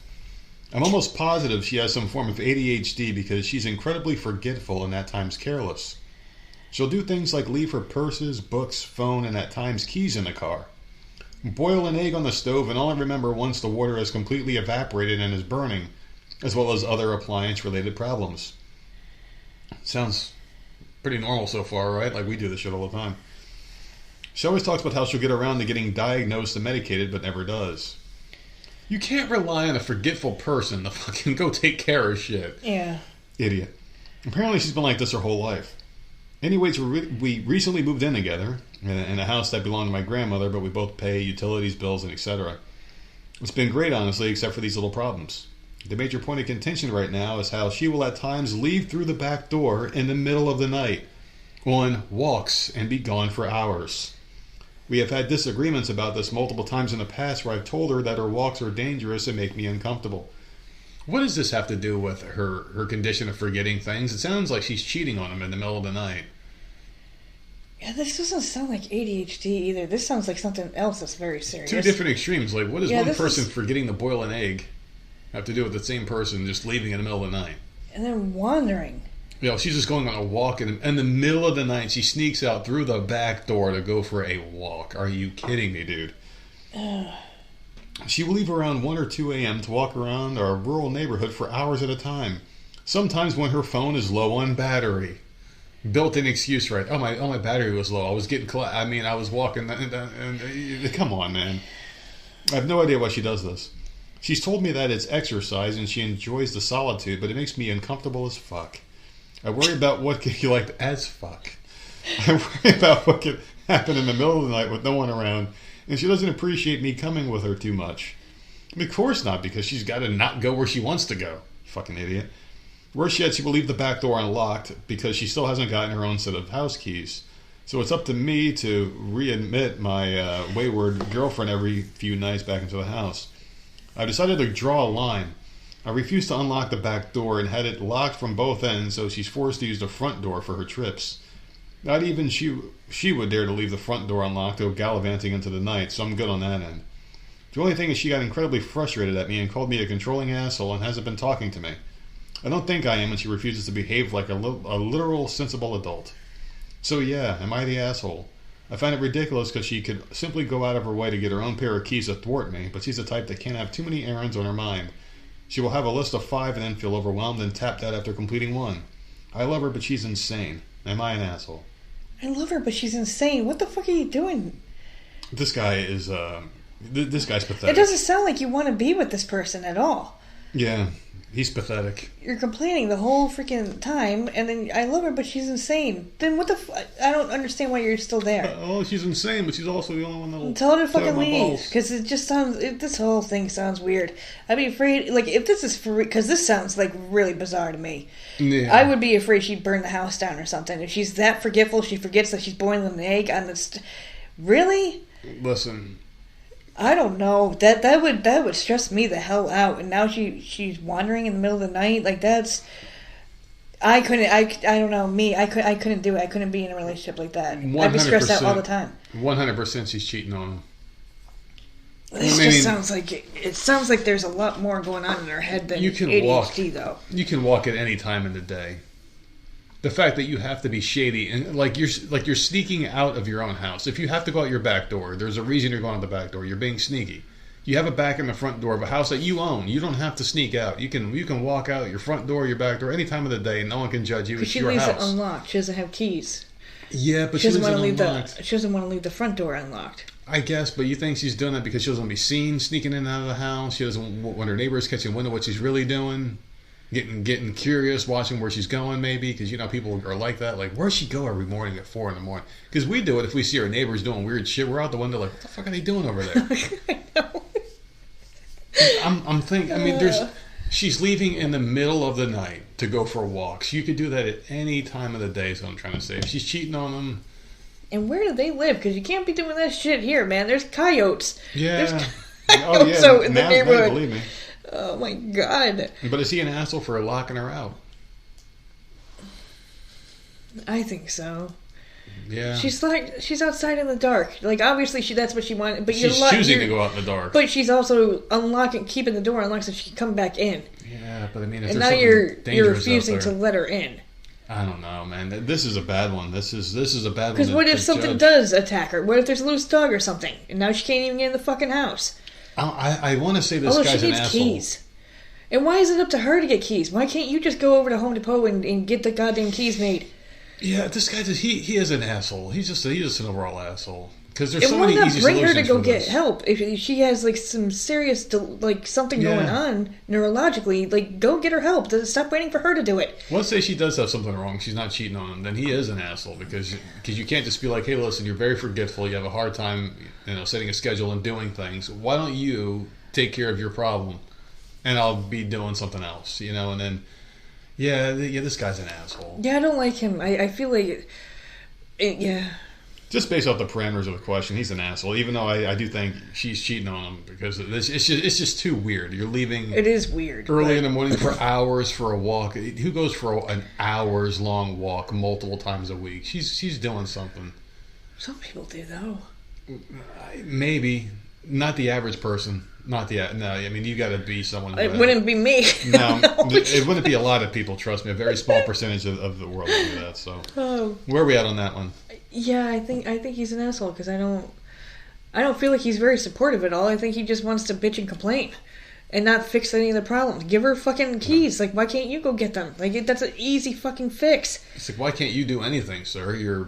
I'm almost positive she has some form of ADHD because she's incredibly forgetful and at times careless. She'll do things like leave her purses, books, phone, and at times keys in the car. Boil an egg on the stove, and all I remember once the water has completely evaporated and is burning, as well as other appliance-related problems. Sounds pretty normal so far, right? Like we do this shit all the time. She always talks about how she'll get around to getting diagnosed and medicated, but never does. You can't rely on a forgetful person to fucking go take care of shit. Yeah. Idiot. Apparently she's been like this her whole life. Anyways, we recently moved in together in a house that belonged to my grandmother, but we both pay utilities, bills, and etc. It's been great, honestly, except for these little problems. The major point of contention right now is how she will at times leave through the back door in the middle of the night on walks and be gone for hours. We have had disagreements about this multiple times in the past where I've told her that her walks are dangerous and make me uncomfortable. What does this have to do with her condition of forgetting things? It sounds like she's cheating on him in the middle of the night. Yeah, this doesn't sound like ADHD either. This sounds like something else that's very serious. Two different extremes. Like, what does one person forgetting to boil an egg have to do with the same person just leaving in the middle of the night? And then wandering. She's just going on a walk in the middle of the night. She sneaks out through the back door to go for a walk. Are you kidding me, dude? She will leave around 1 or 2 a.m. to walk around our rural neighborhood for hours at a time. Sometimes when her phone is low on battery. Built-in excuse, right? Oh, my battery was low. I was getting I was walking. Come on, man. I have no idea why she does this. She's told me that it's exercise and she enjoys the solitude, but it makes me uncomfortable as fuck. I worry about what could you like as fuck. I worry about what could happen in the middle of the night with no one around, and she doesn't appreciate me coming with her too much. Of course not, because she's got to not go where she wants to go. Fucking idiot. Worse yet, she will leave the back door unlocked because she still hasn't gotten her own set of house keys. So it's up to me to readmit my wayward girlfriend every few nights back into the house. I decided to draw a line. I refused to unlock the back door and had it locked from both ends, so she's forced to use the front door for her trips. Not even she would dare to leave the front door unlocked or gallivanting into the night, so I'm good on that end. The only thing is she got incredibly frustrated at me and called me a controlling asshole and hasn't been talking to me. I don't think I am when she refuses to behave like a literal, sensible adult. So yeah, am I the asshole? I find it ridiculous because she could simply go out of her way to get her own pair of keys to thwart me, but she's the type that can't have too many errands on her mind. She will have a list of 5 and then feel overwhelmed and tapped out after completing 1. I love her, but she's insane. Am I an asshole? I love her, but she's insane. What the fuck are you doing? This guy is, this guy's pathetic. It doesn't sound like you want to be with this person at all. Yeah, he's pathetic. You're complaining the whole freaking time, and then I love her, but she's insane. Then what the I don't understand why you're still there. Oh, she's insane, but she's also the only one that'll... Tell her to fucking leave, because it just sounds... this whole thing sounds weird. I'd be afraid... Like, if this is for... Because this sounds, like, really bizarre to me. Yeah. I would be afraid she'd burn the house down or something. If she's that forgetful, she forgets that she's boiling an egg on the... Really? Listen... I don't know. That would stress me the hell out. And now she's wandering in the middle of the night. Like, that's... I don't know. Me, I couldn't do it. I couldn't be in a relationship like that. I'd be stressed out all the time. 100% she's cheating on him. This just sounds like... It sounds like there's a lot more going on in her head than ADHD, though. You can walk at any time in the day. The fact that you have to be shady and like you're sneaking out of your own house. If you have to go out your back door, there's a reason you're going out the back door. You're being sneaky. You have a back and the front door of a house that you own. You don't have to sneak out. You can walk out your front door, your back door, any time of the day, and no one can judge you. It's your house. She leaves it unlocked. She doesn't have keys. Yeah, but she doesn't want to leave she doesn't want to leave the front door unlocked. I guess, but you think she's doing that because she doesn't want to be seen sneaking in and out of the house. She doesn't want her neighbors catching wind of what she's really doing. Getting curious, watching where she's going, maybe, because people are like that. Like, where's she go every morning at 4 a.m? Because we do it if we see our neighbors doing weird shit. We're out the window like, what the fuck are they doing over there? I know. I'm thinking. I mean, she's leaving in the middle of the night to go for walks. You could do that at any time of the day. Is what I'm trying to say. If she's cheating on them. And where do they live? Because you can't be doing that shit here, man. There's coyotes. Yeah. There's coyotes in the neighborhood. Believe me. Oh my god. But is he an asshole for locking her out? I think so. Yeah. She's outside in the dark. Like, obviously that's what she wanted, but she's choosing to go out in the dark. But she's also keeping the door unlocked so she can come back in. Yeah, but I mean, and now you're refusing to let her in. I don't know, man. This is a bad one. This is a bad one. Because what if something does attack her? What if there's a loose dog or something, and now she can't even get in the fucking house? I want to say this guy's an asshole. She needs keys. And why is it up to her to get keys? Why can't you just go over to Home Depot and get the goddamn keys made? Yeah, this guy he is an asshole. He's just an overall asshole. Because there's so many easy solutions. Bring her to go get help if she has like some serious something going on neurologically. Like, go get her help. Stop waiting for her to do it. Let's say she does have something wrong. She's not cheating on him. Then he is an asshole because you can't just be like, hey, listen, you're very forgetful. You have a hard time, setting a schedule and doing things. Why don't you take care of your problem, and I'll be doing something else, And then, this guy's an asshole. Yeah, I don't like him. I feel like yeah. Just based off the parameters of the question, he's an asshole. Even though I do think she's cheating on him because it's just too weird. You're leaving. It is weird. Early in the morning for hours for a walk. Who goes for an hours long walk multiple times a week? She's doing something. Some people do though. Maybe not the average person. Not the no. I mean, you got to be someone. It wouldn't be me. No, it wouldn't be a lot of people. Trust me, a very small percentage of the world would do that. So, where are we at on that one? Yeah, I think he's an asshole because I don't feel like he's very supportive at all. I think he just wants to bitch and complain and not fix any of the problems. Give her fucking keys. Like, why can't you go get them? Like, that's an easy fucking fix. It's like, why can't you do anything, sir? You're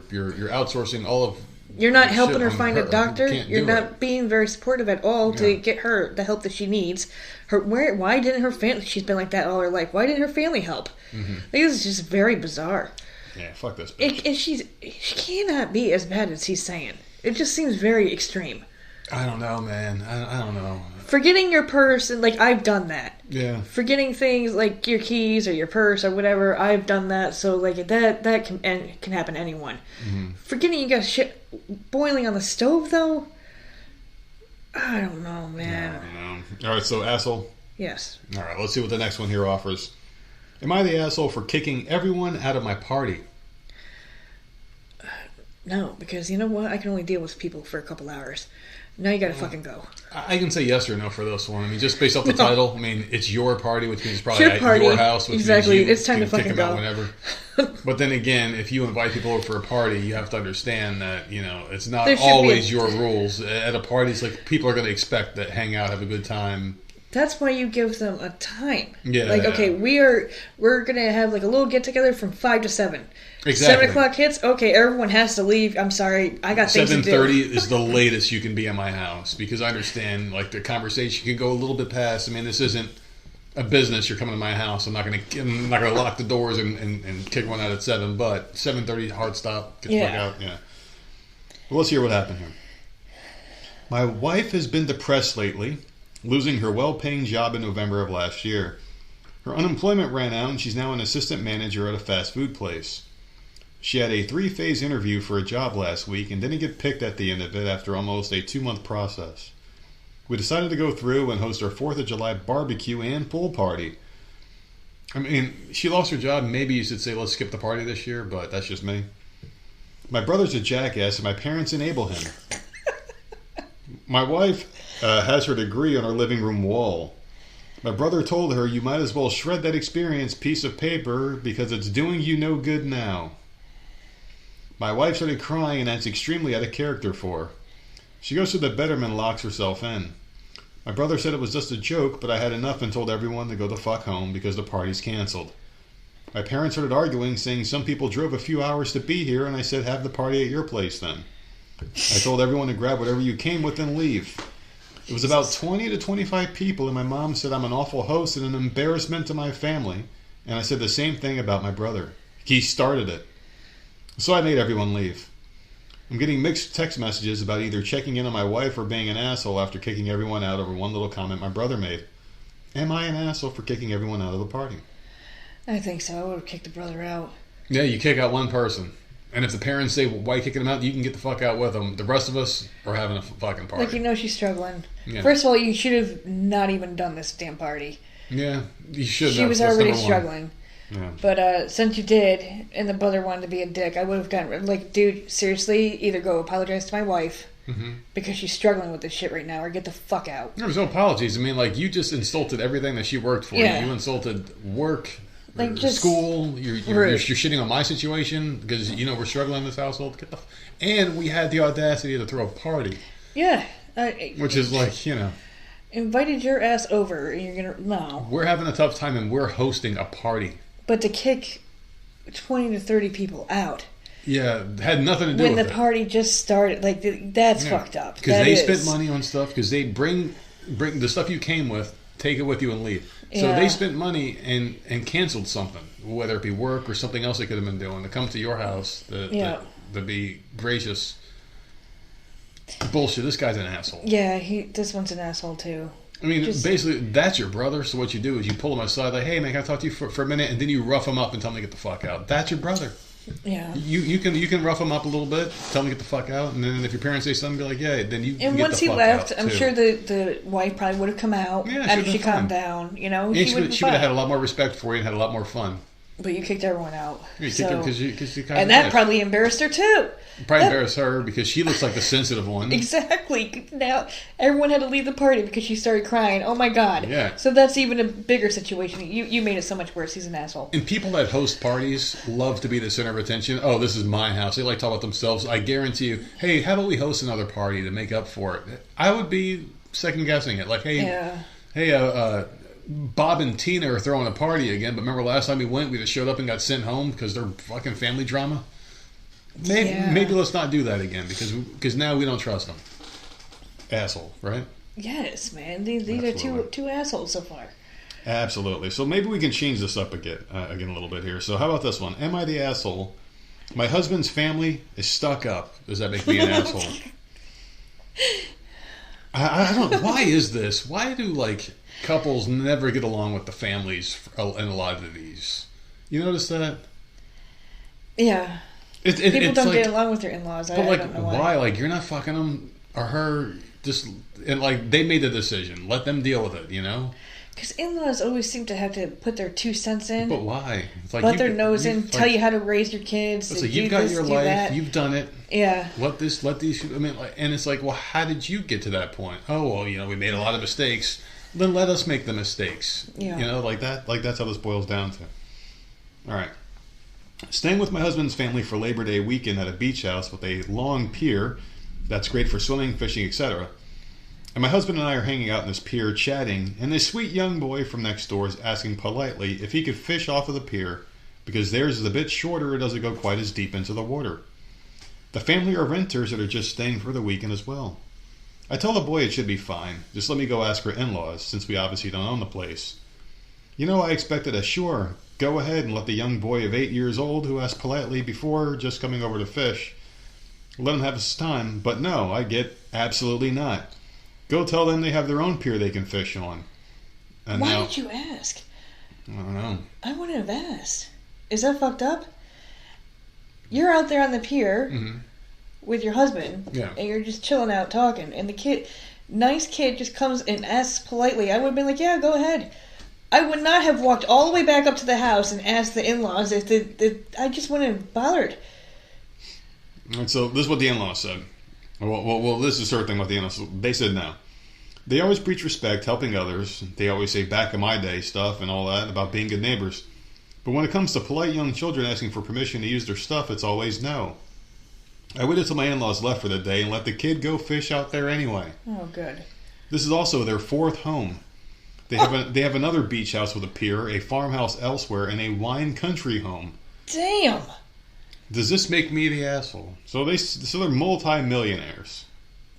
outsourcing all of. You're not helping her find a doctor. You're not being very supportive at all to get her the help that she needs. Why didn't her family? She's been like that all her life. Why didn't her family help? Mm-hmm. Like, this is just very bizarre. Yeah, fuck this bitch. And she cannot be as bad as he's saying. It just seems very extreme. I don't know, man. I don't know. Forgetting your purse, and I've done that. Yeah. Forgetting things like your keys or your purse or whatever, I've done that. So that can happen to anyone. Mm-hmm. Forgetting you got shit boiling on the stove though. I don't know, man. I don't know. All right, so asshole. Yes. All right, let's see what the next one here offers. Am I the asshole for kicking everyone out of my party? No, because you know what? I can only deal with people for a couple hours. Now you gotta fucking go. I can say yes or no for this one. I mean, just based off the title, I mean, it's your party, which means it's probably Your at party. your house. Which Exactly. means you It's time to can fucking kick them out go. whenever. But then again, if you invite people over for a party, you have to understand that, you know, it's not There should always be your rules. At a party, it's like people are going to expect that hang out, have a good time. That's why you give them a time. Yeah. Like, okay, we're gonna have like a little get together from 5 to 7. Exactly. 7 o'clock hits. Okay, everyone has to leave. I'm sorry, I got things to do. 7:30 is the latest you can be at my house, because I understand like the conversation can go a little bit past. I mean, this isn't a business. You're coming to my house. I'm not gonna lock the doors and kick one out at 7. But 7:30 hard stop. Get the fuck out. Yeah. Well, let's hear what happened here. My wife has been depressed lately, losing her well-paying job in November of last year. Her unemployment ran out, and she's now an assistant manager at a fast food place. She had a 3-phase interview for a job last week and didn't get picked at the end of it after almost a 2-month process. We decided to go through and host our 4th of July barbecue and pool party. I mean, she lost her job. Maybe you should say, let's skip the party this year, but that's just me. My brother's a jackass, and my parents enable him. My wife has her degree on her living room wall. My brother told her, you might as well shred that experience piece of paper because it's doing you no good now. My wife started crying, and that's extremely out of character for her. She goes to the bedroom and locks herself in. My brother said it was just a joke, but I had enough and told everyone to go the fuck home because the party's canceled. My parents started arguing, saying some people drove a few hours to be here, and I said have the party at your place then. I told everyone to grab whatever you came with and leave. It was about 20 to 25 people, and my mom said I'm an awful host and an embarrassment to my family, and I said the same thing about my brother. He started it. So I made everyone leave. I'm getting mixed text messages about either checking in on my wife or being an asshole after kicking everyone out over one little comment my brother made. Am I an asshole for kicking everyone out of the party? I think so. I would have kicked the brother out. Yeah, you kick out one person. And if the parents say, well, why are you kicking them out? You can get the fuck out with them. The rest of us are having a fucking party. Like, you know she's struggling. Yeah. First of all, you should have not even done this damn party. Yeah, you should have. She was already struggling. Yeah. But since you did, and the brother wanted to be a dick, I would have gotten... Like, dude, seriously, either go apologize to my wife, because she's struggling with this shit right now, or get the fuck out. There was no apologies. I mean, like, you just insulted everything that she worked for. Yeah. You insulted work, like just school. You're shitting on my situation because, you know, we're struggling in this household. And we had the audacity to throw a party. Yeah. Which is like, you know... Invited your ass over, and you're gonna... No. We're having a tough time, and we're hosting a party. But to kick 20 to 30 people out... Yeah, had nothing to do with it. When the party just started, like, that's fucked up. Because they spent money on stuff, because they bring the stuff you came with, take it with you and leave. So they spent money and canceled something, whether it be work or something else they could have been doing, to come to your house to be gracious. Bullshit, this guy's an asshole. Yeah, this one's an asshole too. I mean, basically, that's your brother, so what you do is you pull him aside, like, hey man, can I talk to you for a minute? And then you rough him up and tell him to get the fuck out. That's your brother. Yeah. You can rough him up a little bit, tell him to get the fuck out, and then if your parents say something, be like, yeah, then you can get the fuck out. And once he left, I'm sure the wife probably would have come out after she calmed down. You know, she would have had a lot more respect for you and had a lot more fun. But you kicked everyone out. You kicked her because you kind of... And that probably embarrassed her too. Probably embarrassed her because she looks like the sensitive one. Exactly. Now everyone had to leave the party because she started crying. Oh my god. Yeah. So that's even a bigger situation. You made it so much worse. He's an asshole. And people that host parties love to be the center of attention. Oh, this is my house. They like to talk about themselves. I guarantee you, hey, how about we host another party to make up for it? I would be second guessing it. Like, hey, Bob and Tina are throwing a party again, but remember last time we went, we just showed up and got sent home because they're fucking family drama? Maybe let's not do that again because now we don't trust them. Asshole, right? Yes, man. These are two assholes so far. Absolutely. So maybe we can change this up again a little bit here. So how about this one? Am I the asshole? My husband's family is stuck up. Does that make me an asshole? I don't know. Why is this? Why do, like... couples never get along with the families in a lot of these. You notice that? Yeah. People don't get along with their in-laws. But I don't know why. Like, you're not fucking them or her. Just and like they made the decision. Let them deal with it. You know. Because in-laws always seem to have to put their 2 cents in. But why? It's like butt their nose in, tell you how to raise your kids. It's like, you've got your life, that. You've done it. Yeah. Let these, I mean, and it's like, well, how did you get to that point? Oh, well, we made a lot of mistakes. Then let us make the mistakes. Yeah. Like that. Like that's how this boils down to. All right. Staying with my husband's family for Labor Day weekend at a beach house with a long pier that's great for swimming, fishing, etc. And my husband and I are hanging out in this pier chatting, and this sweet young boy from next door is asking politely if he could fish off of the pier because theirs is a bit shorter and doesn't go quite as deep into the water. The family are renters that are just staying for the weekend as well. I tell the boy it should be fine. Just let me go ask her in-laws, since we obviously don't own the place. I expected a sure, go ahead and let the young boy of 8 years old who asked politely before just coming over to fish, let him have his time, but no, I get absolutely not. Go tell them they have their own pier they can fish on. And why did you ask? I don't know. I wouldn't have asked. Is that fucked up? You're out there on the pier with your husband, and you're just chilling out talking, and the nice kid just comes and asks politely. I would have been like, yeah, go ahead. I would not have walked all the way back up to the house and asked the in-laws if I just wouldn't have bothered. And so this is what the in-laws said. Well, this is the third thing with the in-laws. They said no. They always preach respect, helping others. They always say back in my day stuff and all that about being good neighbors. But when it comes to polite young children asking for permission to use their stuff, it's always no. I waited till my in-laws left for the day and let the kid go fish out there anyway. Oh, good. This is also their 4th home. They have another beach house with a pier, a farmhouse elsewhere, and a wine country home. Damn. Does this make me the asshole? So they're multi-millionaires.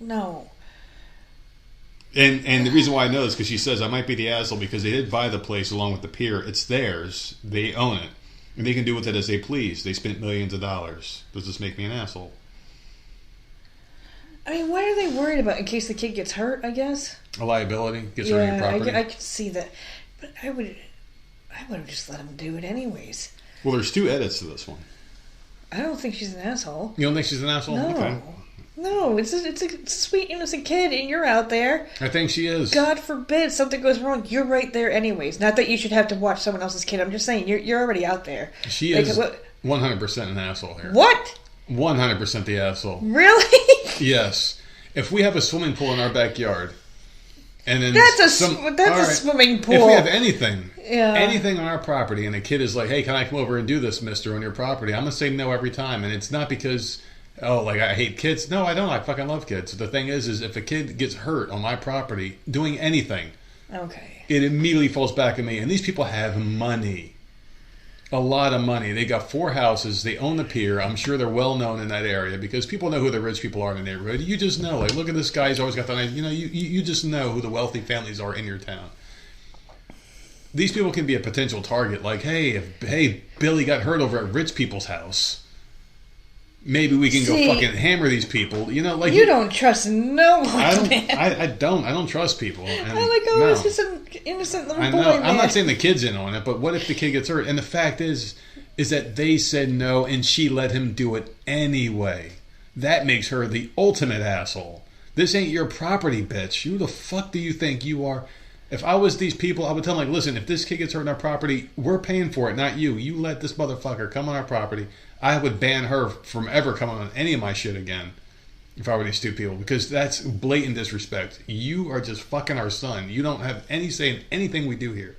No. And the reason why I know this is because she says I might be the asshole because they did buy the place along with the pier. It's theirs. They own it. And they can do with it as they please. They spent millions of dollars. Does this make me an asshole? I mean, what are they worried about in case the kid gets hurt, I guess? A liability? Gets hurt on your property? I could see that. But I would have just let him do it anyways. Well, there's 2 edits to this one. I don't think she's an asshole. You don't think she's an asshole? No. Okay. No, it's a sweet, innocent kid, and you're out there. I think she is. God forbid something goes wrong. You're right there anyways. Not that you should have to watch someone else's kid. I'm just saying, you're already out there. She is 100% an asshole here. What? 100% the asshole. Really? Yes. If we have a swimming pool in our backyard, and then that's a swimming pool. If we have anything on our property, and a kid is like, "Hey, can I come over and do this, Mister, on your property?" I'm gonna say no every time, and it's not because I hate kids. No, I don't. I fucking love kids. The thing is if a kid gets hurt on my property doing anything, it immediately falls back at me. And these people have money. A lot of money. They got 4 houses. They own the pier. I'm sure they're well known in that area because people know who the rich people are in the neighborhood. You just know. Like, look at this guy. He's always got the nice. You just know who the wealthy families are in your town. These people can be a potential target. Like, hey, Billy got hurt over at rich people's house. Maybe we can go fucking hammer these people. You don't trust no one. I don't trust people. And it's just an innocent little boy. Man. I'm not saying the kid's in on it, but what if the kid gets hurt? And the fact is that they said no, and she let him do it anyway. That makes her the ultimate asshole. This ain't your property, bitch. Who the fuck do you think you are? If I was these people, I would tell them, like, listen, if this kid gets hurt on our property, we're paying for it, not you. You let this motherfucker come on our property. I would ban her from ever coming on any of my shit again if I were these 2 people, because that's blatant disrespect. You are just fucking our son. You don't have any say in anything we do here.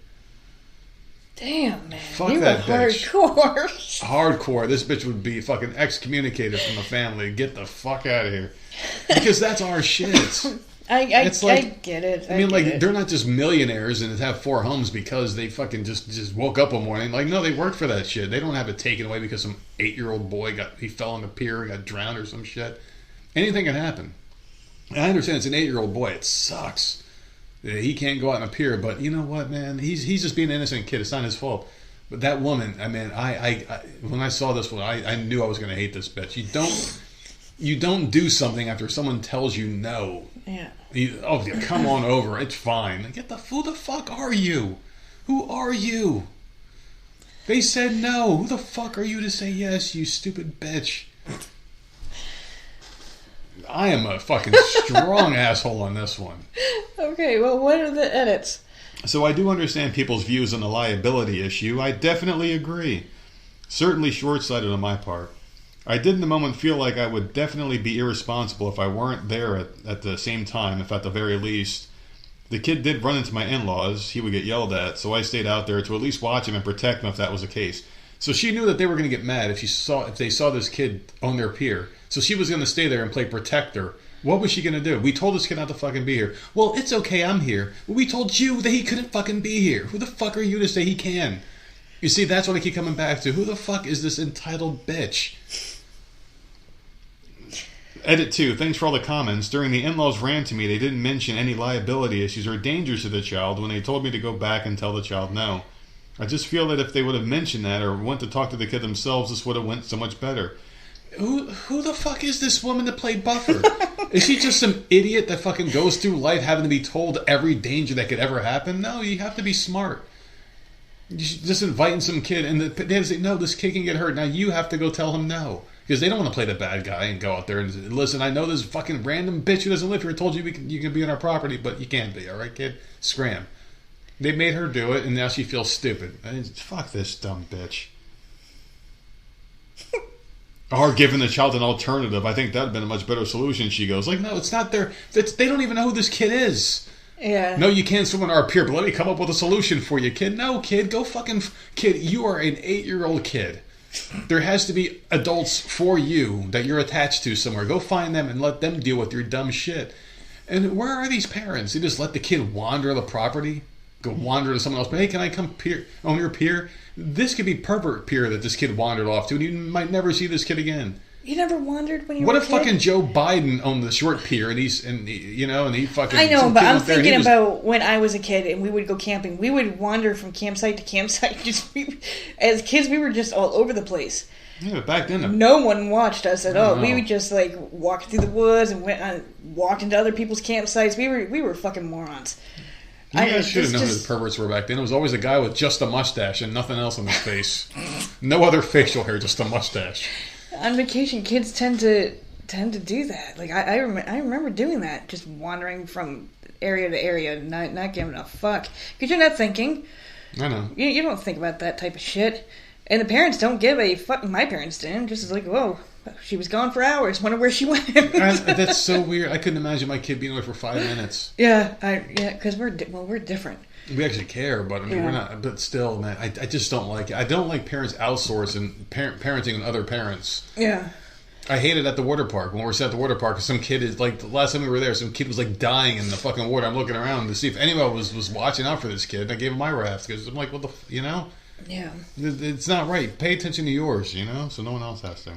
Damn, man. Fuck that bitch. Hardcore. Hardcore. This bitch would be fucking excommunicated from the family. Get the fuck out of here. Because that's our shit. I get it. They're not just millionaires and have 4 homes because they fucking just woke up one morning. Like, no, they worked for that shit. They don't have it taken away because some 8-year-old boy he fell on the pier and got drowned or some shit. Anything can happen. And I understand it's an 8-year-old boy. It sucks. He can't go out on a pier, but you know what, man? He's just being an innocent kid. It's not his fault. But that woman, I mean, I when I saw this one, I knew I was going to hate this bitch. You don't do something after someone tells you no. Yeah. Come on over. It's fine. Who the fuck are you? Who are you? They said no. Who the fuck are you to say yes, you stupid bitch? I am a fucking strong asshole on this one. Okay, well, what are the edits? So I do understand people's views on the liability issue. I definitely agree. Certainly short-sighted on my part. I did in the moment feel like I would definitely be irresponsible if I weren't there at the same time, if at the very least. The kid did run into my in-laws. He would get yelled at, so I stayed out there to at least watch him and protect him if that was the case. So she knew that they were going to get mad if they saw this kid on their pier. So she was going to stay there and play protector. What was she going to do? We told this kid not to fucking be here. Well, it's okay, I'm here. Well, we told you that he couldn't fucking be here. Who the fuck are you to say he can? You see, that's what I keep coming back to. Who the fuck is this entitled bitch? Edit 2. Thanks for all the comments. During the in-laws rant to me, they didn't mention any liability issues or dangers to the child when they told me to go back and tell the child no. I just feel that if they would have mentioned that or went to talk to the kid themselves, this would have went so much better. Who the fuck is this woman to play buffer? Is she just some idiot that fucking goes through life having to be told every danger that could ever happen? No, you have to be smart. Just inviting some kid and the dad say, no, this kid can get hurt. Now you have to go tell him no. Because they don't want to play the bad guy and go out there and say, listen, I know this fucking random bitch who doesn't live here told you you can be on our property, but you can't be, alright, kid? Scram. They made her do it, and now she feels stupid. Fuck this dumb bitch. Or giving the child an alternative. I think that would have been a much better solution, she goes. Like, no, it's not their... They don't even know who this kid is. Yeah. No, you can't swim on our pier, but let me come up with a solution for you, kid. No, kid, go fucking... Kid, you are an 8-year-old kid. There has to be adults for you that you're attached to somewhere. Go find them and let them deal with your dumb shit. And where are these parents? They just let the kid wander the property? Go wander to someone else. But hey, can I come on your pier? This could be pervert pier that this kid wandered off to, and you might never see this kid again. You never wandered when you were a kid? What if fucking Joe Biden owned the short pier and he fucking... I know, but I'm thinking about when I was a kid and we would go camping. We would wander from campsite to campsite. As kids, we were just all over the place. Yeah, but back then... No one watched us at all. We would just like walk through the woods and walked into other people's campsites. We were fucking morons. You guys should have known who the perverts were back then. It was always a guy with just a mustache and nothing else on his face. No other facial hair, just a mustache. On vacation, kids tend to do that. Like I remember doing that, just wandering from area to area, not giving a fuck because you're not thinking. I know. You don't think about that type of shit, and the parents don't give a fuck. My parents didn't. Just like, whoa, she was gone for hours. Wonder where she went. That's so weird. I couldn't imagine my kid being away for 5 minutes. Yeah, because we're different. We actually care, but I mean, we're not. But still, man, I just don't like it. I don't like parents outsourcing parenting on other parents. Yeah. I hate it at the water park. When we're at the water park, some kid is like, the last time we were there, some kid was like dying in the fucking water. I'm looking around to see if anyone was watching out for this kid. And I gave him my raft because I'm like, what the, Yeah. It's not right. Pay attention to yours, so no one else has to.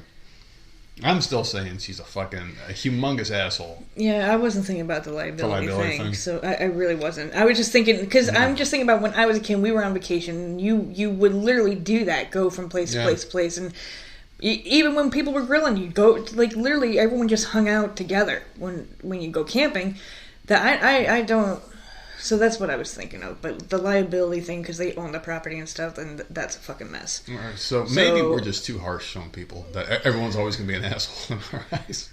I'm still saying she's a humongous asshole. Yeah, I wasn't thinking about the liability thing. So I really wasn't. I was just thinking, because I'm just thinking about when I was a kid, we were on vacation, you would literally do that, go from place to place to place, and even when people were grilling, you'd go, like, literally everyone just hung out together when you go camping. That I don't... So that's what I was thinking of. But the liability thing, because they own the property and stuff, then that's a fucking mess. All right, so maybe we're just too harsh on people. That everyone's always going to be an asshole in our eyes.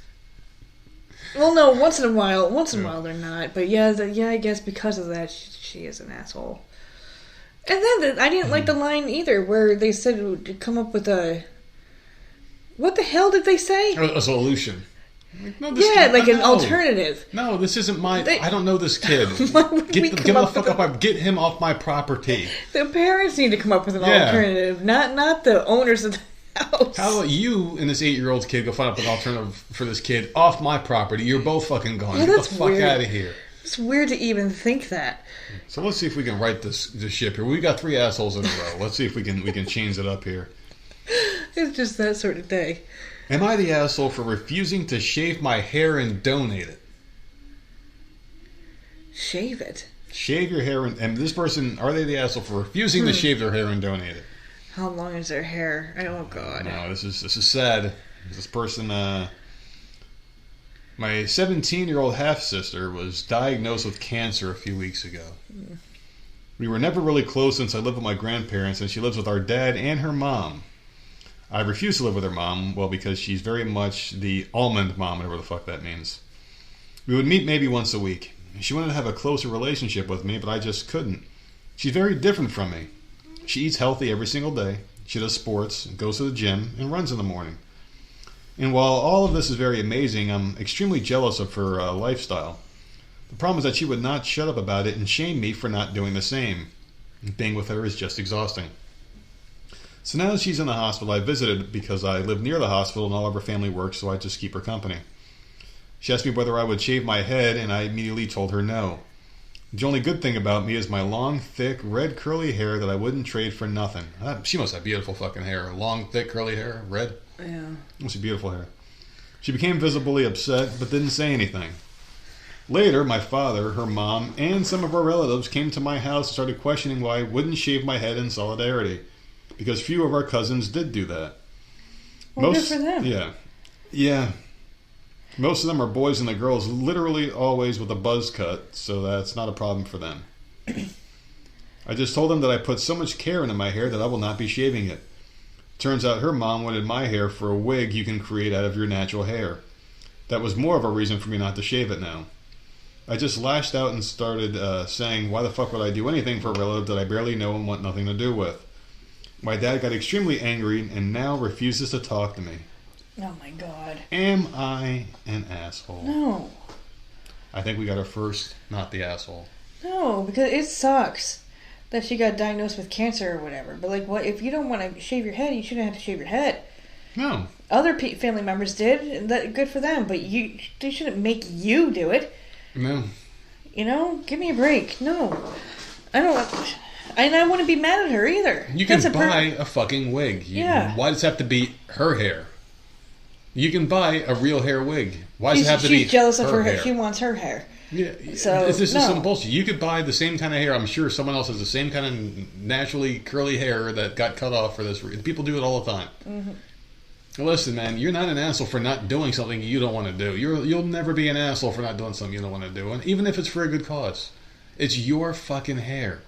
Well, no, once in a while they're not. But I guess because of that, she is an asshole. And then I didn't like the line either, where they said to come up with a... What the hell did they say? A solution. Like, no, an alternative. No, this isn't I don't know this kid. Get him off my property. The parents need to come up with an alternative, not the owners of the house. How about you and this 8-year-old kid go find up an alternative for this kid off my property? You're both fucking gone. Get the fuck out of here. It's weird to even think that. So let's see if we can right this ship here. We got 3 assholes in a row. Let's see if we can change it up here. It's just that sort of day. Am I the asshole for refusing to shave my hair and donate it? Shave it? Shave your hair and this person, are they the asshole for refusing to shave their hair and donate it? How long is their hair? Oh, God. No, this is sad. This person, my 17-year-old half-sister was diagnosed with cancer a few weeks ago. We were never really close since I lived with my grandparents, and she lives with our dad and her mom. I refuse to live with her mom, because she's very much the almond mom, whatever the fuck that means. We would meet maybe once a week. She wanted to have a closer relationship with me, but I just couldn't. She's very different from me. She eats healthy every single day. She does sports, goes to the gym, and runs in the morning. And while all of this is very amazing, I'm extremely jealous of her lifestyle. The problem is that she would not shut up about it and shame me for not doing the same. Being with her is just exhausting. So now that she's in the hospital, I visited because I live near the hospital and all of her family works, so I just keep her company. She asked me whether I would shave my head, and I immediately told her no. The only good thing about me is my long, thick, red, curly hair that I wouldn't trade for nothing. She must have beautiful fucking hair. Long, thick, curly hair, red. Yeah. Must be beautiful hair. She became visibly upset, but didn't say anything. Later, my father, her mom, and some of our relatives came to my house and started questioning why I wouldn't shave my head in solidarity. Because few of our cousins did do that. Well, good for them. Yeah. Yeah. Most of them are boys and the girls literally always with a buzz cut, so that's not a problem for them. I just told them that I put so much care into my hair that I will not be shaving it. Turns out her mom wanted my hair for a wig you can create out of your natural hair. That was more of a reason for me not to shave it now. I just lashed out and started saying, why the fuck would I do anything for a relative that I barely know and want nothing to do with? My dad got extremely angry and now refuses to talk to me. Oh my God. Am I an asshole? No. I think we got our first, not the asshole. No, because it sucks that she got diagnosed with cancer or whatever. But like, what if you don't want to shave your head? You shouldn't have to shave your head. No. Other family members did, and that good for them. But they shouldn't make you do it. No. You know, give me a break. No, I don't. And I wouldn't be mad at her either. You can buy a fucking wig. Yeah. Why does it have to be her hair? You can buy a real hair wig. Why does it have to be She's jealous of her hair. hair? She wants her hair. Yeah. So, this is no. some bullshit. You could buy the same kind of hair. I'm sure someone else has the same kind of naturally curly hair that got cut off for this reason. People do it all the time. Mm-hmm. Listen, man, you're not an asshole for not doing something you don't want to do. You'll never be an asshole for not doing something you don't want to do. And even if it's for a good cause. It's your fucking hair.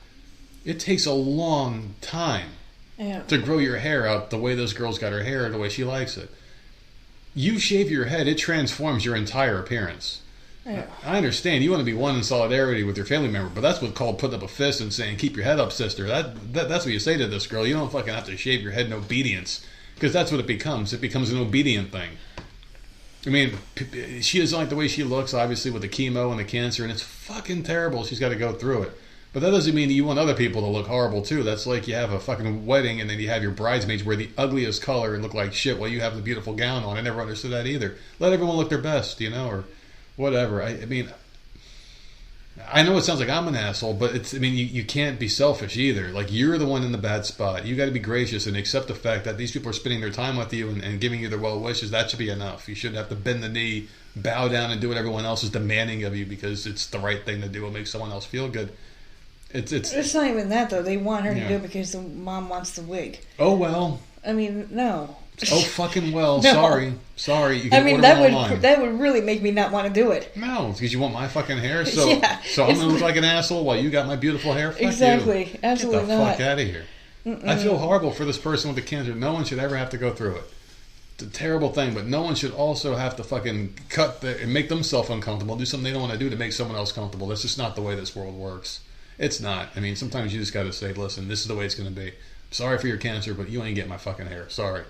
It takes a long time to grow your hair out the way this girl's got her hair, the way she likes it. You shave your head, it transforms your entire appearance. Yeah. I understand you want to be one in solidarity with your family member, but that's what's called putting up a fist and saying, keep your head up, sister. That's what you say to this girl. You don't fucking have to shave your head in obedience, because that's what it becomes. It becomes an obedient thing. I mean, she doesn't like the way she looks, obviously, with the chemo and the cancer, and it's fucking terrible. She's got to go through it. But that doesn't mean that you want other people to look horrible, too. That's like you have a fucking wedding and then you have your bridesmaids wear the ugliest color and look like shit while you have the beautiful gown on. I never understood that either. Let everyone look their best, or whatever. I mean, I know it sounds like I'm an asshole, but you can't be selfish either. Like, you're the one in the bad spot. You got to be gracious and accept the fact that these people are spending their time with you and giving you their well wishes. That should be enough. You shouldn't have to bend the knee, bow down, and do what everyone else is demanding of you because it's the right thing to do. It makes someone else feel good. It's not even that, though. They want her to do it because the mom wants the wig. Oh, well. I mean, no. Oh, fucking well. No. Sorry. You can order that would really make me not want to do it. No, because you want my fucking hair? So, yeah, so I'm going to look like an asshole while you got my beautiful hair? Fuck exactly. You. Absolutely Get the not. fuck out of here. Mm-mm. I feel horrible for this person with the cancer. No one should ever have to go through it. It's a terrible thing, but no one should also have to fucking and make themselves uncomfortable, do something they don't want to do to make someone else comfortable. That's just not the way this world works. It's not. I mean, sometimes you just got to say, listen, this is the way it's going to be. Sorry for your cancer, but you ain't getting my fucking hair. Sorry.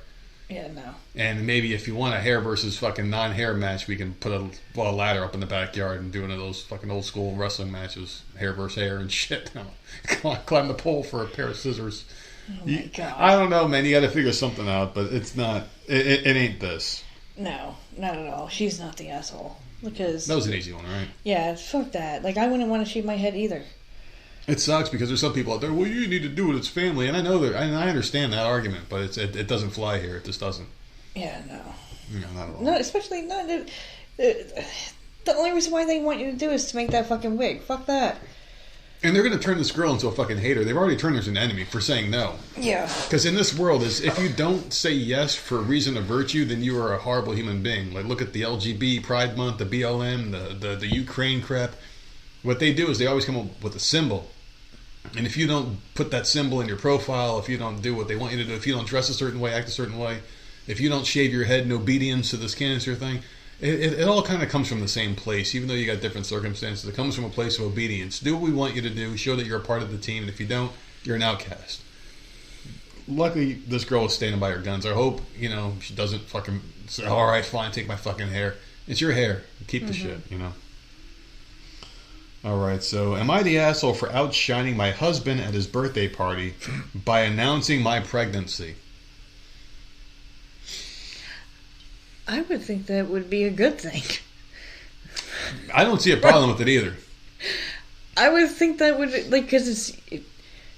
Yeah, no. And maybe if you want a hair versus fucking non-hair match, we can put a ladder up in the backyard and do one of those fucking old school wrestling matches, hair versus hair and shit. Climb the pole for a pair of scissors. Oh my God. I don't know, man. You got to figure something out, but it's not. It ain't this. No, not at all. She's not the asshole. Because that was an easy one, right? Yeah, fuck that. Like, I wouldn't want to shave my head either. It sucks because there's some people out there, well, you need to do it, it's family. And I know that, and I understand that argument, but it doesn't fly here. It just doesn't. Yeah, no. No, not at all. No, especially not. The only reason why they want you to do is to make that fucking wig. Fuck that. And they're going to turn this girl into a fucking hater. They've already turned her into an enemy for saying no. Yeah. Because in this world, if you don't say yes for a reason of virtue, then you are a horrible human being. Like, look at the LGB Pride Month, the BLM, the Ukraine crap. What they do is they always come up with a symbol. And if you don't put that symbol in your profile, if you don't do what they want you to do, if you don't dress a certain way, act a certain way, if you don't shave your head in obedience to this cancer thing, It all kind of comes from the same place, even though you got different circumstances. It comes from a place of obedience. Do what we want you to do. Show that you're a part of the team. And if you don't, you're an outcast. Luckily, this girl is standing by her guns. I hope, she doesn't fucking say, all right, fine, take my fucking hair. It's your hair. Keep the shit, All right, so am I the asshole for outshining my husband at his birthday party by announcing my pregnancy? I would think that would be a good thing. I don't see a problem with it either. I would think that would, because it's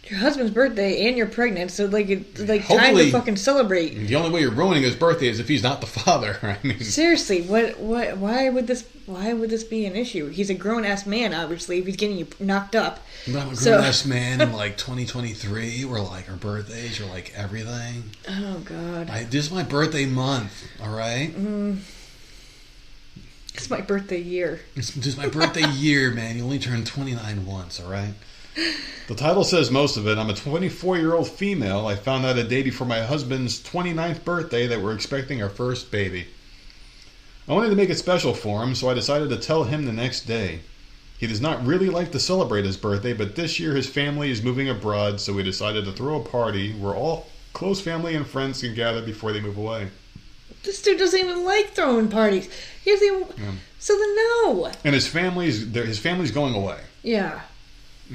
your husband's birthday and you're pregnant, so time to fucking celebrate. The only way you're ruining his birthday is if he's not the father. I mean, seriously, why would this be an issue? He's a grown ass man, obviously. If he's getting you knocked up, I'm a grown ass man in 2023, where our birthdays are everything. Oh God! This is my birthday month. All right. It's my birthday year. It's my birthday year, man. You only turn 29 once. All right. The title says most of it. I'm a 24-year-old female. I found out a day before my husband's 29th birthday that we're expecting our first baby. I wanted to make it special for him, so I decided to tell him the next day. He does not really like to celebrate his birthday, but this year his family is moving abroad, so we decided to throw a party where all close family and friends can gather before they move away. This dude doesn't even like throwing parties. So then no. And his family's going away. Yeah.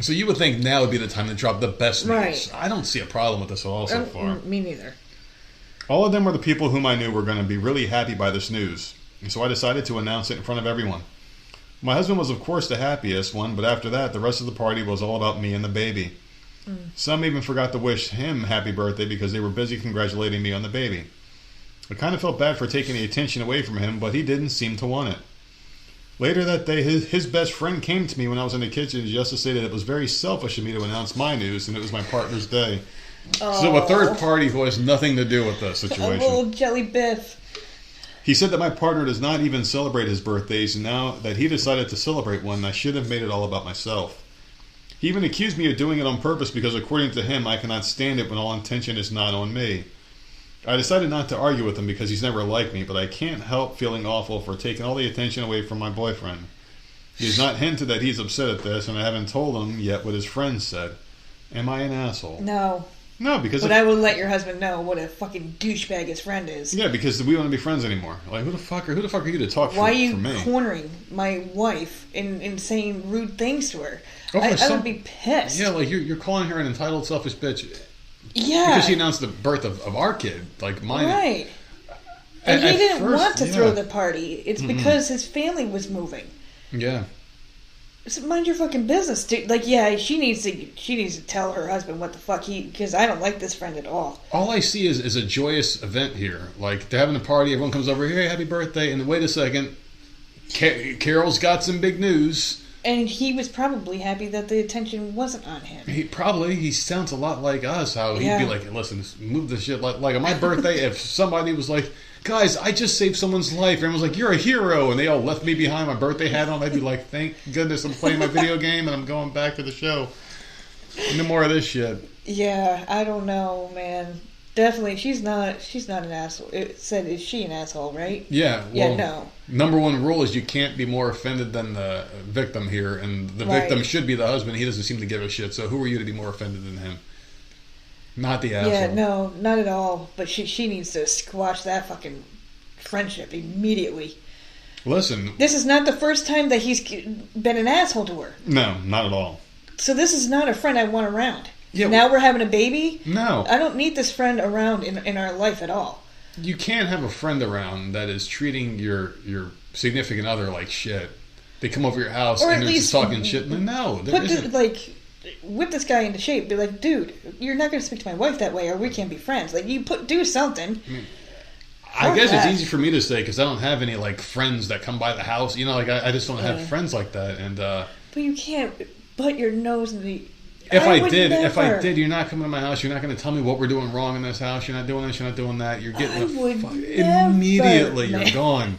So you would think now would be the time to drop the best news. Right. I don't see a problem with this at all so far. Me neither. All of them were the people whom I knew were going to be really happy by this news. And so I decided to announce it in front of everyone. My husband was, of course, the happiest one, but after that, the rest of the party was all about me and the baby. Some even forgot to wish him happy birthday because they were busy congratulating me on the baby. I kind of felt bad for taking the attention away from him, but he didn't seem to want it. Later that day, his best friend came to me when I was in the kitchen just to say that it was very selfish of me to announce my news, and it was my partner's day. Oh. So a third party who has nothing to do with the situation. A little jelly biff. He said that my partner does not even celebrate his birthdays, and now that he decided to celebrate one, I should have made it all about myself. He even accused me of doing it on purpose because, according to him, I cannot stand it when all intention is not on me. I decided not to argue with him because he's never liked me, but I can't help feeling awful for taking all the attention away from my boyfriend. He has not hinted that he's upset at this, and I haven't told him yet what his friends said. Am I an asshole? No. No, because... But I will let your husband know what a fucking douchebag his friend is. Yeah, because we don't want to be friends anymore. Who the fuck are you to talk for me? Why are you cornering my wife and saying rude things to her? I would be pissed. Yeah, you're calling her an entitled, selfish bitch... Yeah. Because she announced the birth of our kid, mine. Right. And he didn't want to throw the party. It's because his family was moving. Yeah. So mind your fucking business, dude. She needs to tell her husband what the fuck because I don't like this friend at all. All I see is a joyous event here. They're having a party, everyone comes over, hey, happy birthday, and wait a second, Carol's got some big news. And he was probably happy that the attention wasn't on him. He sounds a lot like us, how he'd be like, listen, move the shit. Like on my birthday, if somebody was like, guys, I just saved someone's life, and everyone's like, you're a hero, and they all left me behind, my birthday hat on, I'd be like, thank goodness I'm playing my video game and I'm going back to the show. No more of this shit. Yeah, I don't know, man. Definitely, she's not an asshole. It said, is she an asshole, right? Yeah. Well, yeah, no. Number one rule is you can't be more offended than the victim here, and the victim should be the husband. He doesn't seem to give a shit, so who are you to be more offended than him? Not the asshole. Yeah, no, not at all. But she needs to squash that fucking friendship immediately. Listen. This is not the first time that he's been an asshole to her. No, not at all. So this is not a friend I want around. Yeah, now we're having a baby? No. I don't need this friend around in our life at all. You can't have a friend around that is treating your significant other like shit. They come over your house and they're just talking shit. No, there isn't. Whip this guy into shape. Be like, dude, you're not going to speak to my wife that way or we can't be friends. Do something. I guess it's easy for me to say because I don't have any friends that come by the house. I just don't have friends like that. And but you can't butt your nose in the... If I did, you're not coming to my house. You're not going to tell me what we're doing wrong in this house. You're not doing this. You're not doing that. You're getting immediately. You're gone.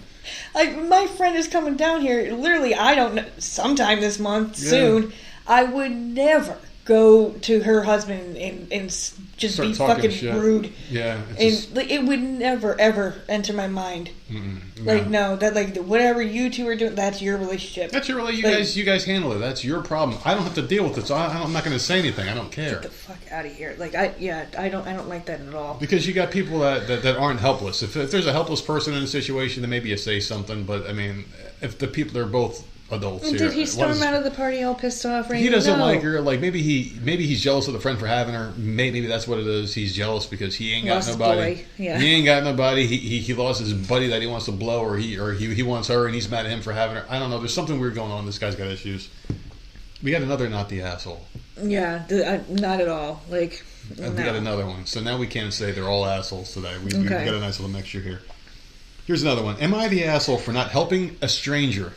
My friend is coming down here. Literally, I don't know. Sometime this month, soon. I would never go to her husband and just Start be talking fucking shit. rude. Yeah. And it would never ever enter my mind. No. Like no, that like whatever you two are doing, that's your relationship. That's your relationship. You guys handle it. That's your problem. I don't have to deal with it, so I'm not going to say anything. I don't care. Get the fuck out of here. Like I don't like that at all. Because you got people that aren't helpless. If there's a helpless person in a situation, then maybe you say something. But I mean, if the people are both adults And here, did he storm out of the party all pissed off? Right? He doesn't like her. Like maybe he's jealous of the friend for having her. Maybe that's what it is. He's jealous because he ain't got nobody. Boy. Yeah. He ain't got nobody. He lost his buddy that he wants to blow, or he wants her, and he's mad at him for having her. I don't know. There's something weird going on. This guy's got issues. We got another not the asshole. Yeah, not at all. Like no. We got another one. So now we can't say they're all assholes today. We got a nice little mixture here. Here's another one. Am I the asshole for not helping a stranger?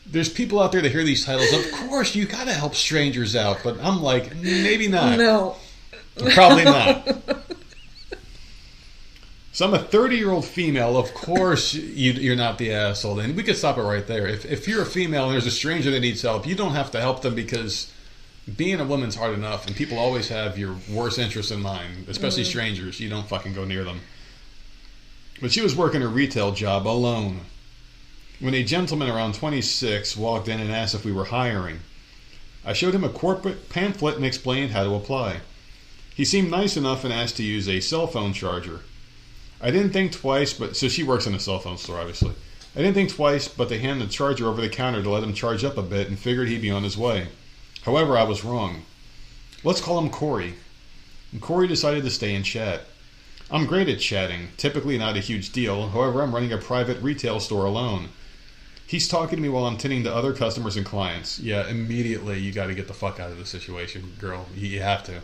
There's people out there that hear these titles. Of course, you got to help strangers out, but I'm like, maybe not. No, probably not. So I'm a 30-year-old female. Of course, you're not the asshole. And we could stop it right there. If you're a female and there's a stranger that needs help, you don't have to help them because being a woman's hard enough, and people always have your worst interests in mind, especially strangers. You don't fucking go near them. But she was working a retail job alone when a gentleman around 26 walked in and asked if we were hiring. I showed him a corporate pamphlet and explained how to apply. He seemed nice enough and asked to use a cell phone charger. I didn't think twice, so she works in a cell phone store, obviously. I didn't think twice, but they handed the charger over the counter to let him charge up a bit and figured he'd be on his way. However, I was wrong. Let's call him Corey. And Corey decided to stay and chat. I'm great at chatting, typically not a huge deal. However, I'm running a private retail store alone. He's talking to me while I'm tending to other customers and clients. Yeah, immediately you got to get the fuck out of the situation, girl. You have to.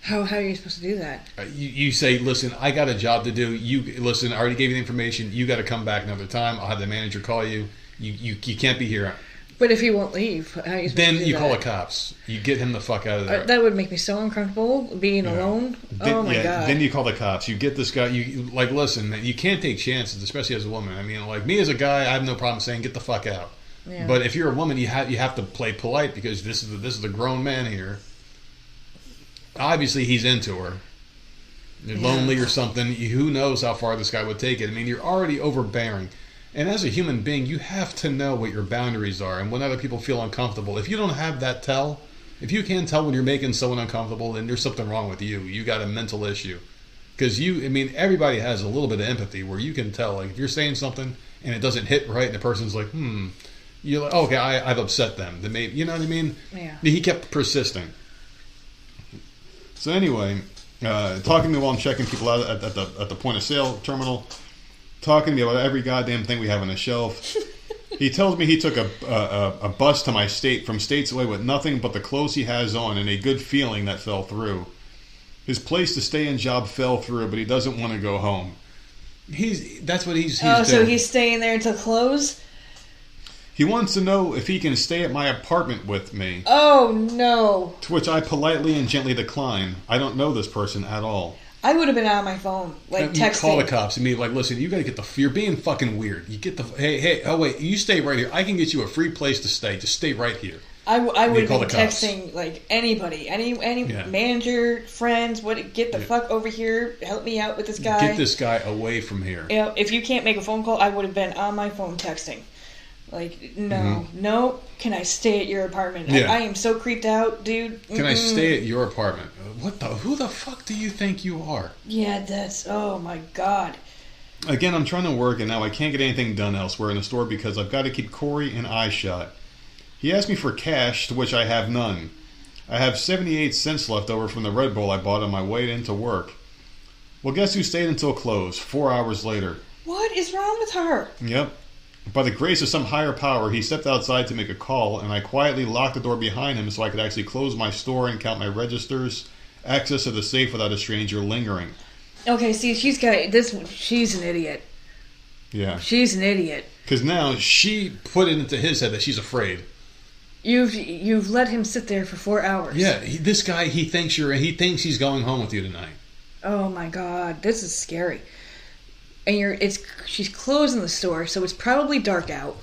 How are you supposed to do that? You say, listen, I got a job to do. Listen, I already gave you the information. You got to come back another time. I'll have the manager call you. You can't be here. But if he won't leave, how are you supposed then to do you that? Call the cops. You get him the fuck out of there. That would make me so uncomfortable being alone. Oh my god! Then you call the cops. You get this guy. You like listen. You can't take chances, especially as a woman. I mean, like me as a guy, I have no problem saying get the fuck out. Yeah. But if you're a woman, you have to play polite because this is a grown man here. Obviously, he's into her. You're lonely or something. Who knows how far this guy would take it? I mean, you're already overbearing. And as a human being, you have to know what your boundaries are and when other people feel uncomfortable. If you don't have that if you can't tell when you're making someone uncomfortable, then there's something wrong with you. You got a mental issue. Because everybody has a little bit of empathy where you can tell, like, if you're saying something and it doesn't hit right and the person's like, you're like, okay, I've upset them. Then maybe, you know what I mean? Yeah. He kept persisting. So anyway, talking to me while I'm checking people out at the point of sale terminal, talking to me about every goddamn thing we have on the shelf. He tells me he took a bus to my state from states away with nothing but the clothes he has on and a good feeling that fell through. His place to stay and job fell through, but he doesn't want to go home. That's what he's doing. So he's staying there to close? He wants to know if he can stay at my apartment with me. Oh, no. To which I politely and gently decline. I don't know this person at all. I would have been on my phone, like texting. Call the cops. Like, listen, you got to get you're being fucking weird. You get hey, oh wait, you stay right here. I can get you a free place to stay. Just stay right here. I would have been texting like anybody, any manager, friends. Get the fuck over here. Help me out with this guy. Get this guy away from here. You know, if you can't make a phone call, I would have been on my phone texting. Like, no, can I stay at your apartment? Yeah. I am so creeped out, dude. Can I stay at your apartment? Who the fuck do you think you are? Yeah, oh my god. Again, I'm trying to work and now I can't get anything done elsewhere in the store because I've got to keep Corey in eye shot. He asked me for cash, to which I have none. I have 78 cents left over from the Red Bull I bought on my way into work. Well, guess who stayed until close, 4 hours later? What is wrong with her? Yep. By the grace of some higher power, he stepped outside to make a call, and I quietly locked the door behind him so I could actually close my store and count my registers, access to the safe without a stranger lingering. Okay, see, she's an idiot. Yeah. She's an idiot. Because now she put it into his head that she's afraid. You've let him sit there for 4 hours. Yeah, this guy, he thinks he's going home with you tonight. Oh my god, this is scary. And she's closing the store, so it's probably dark out.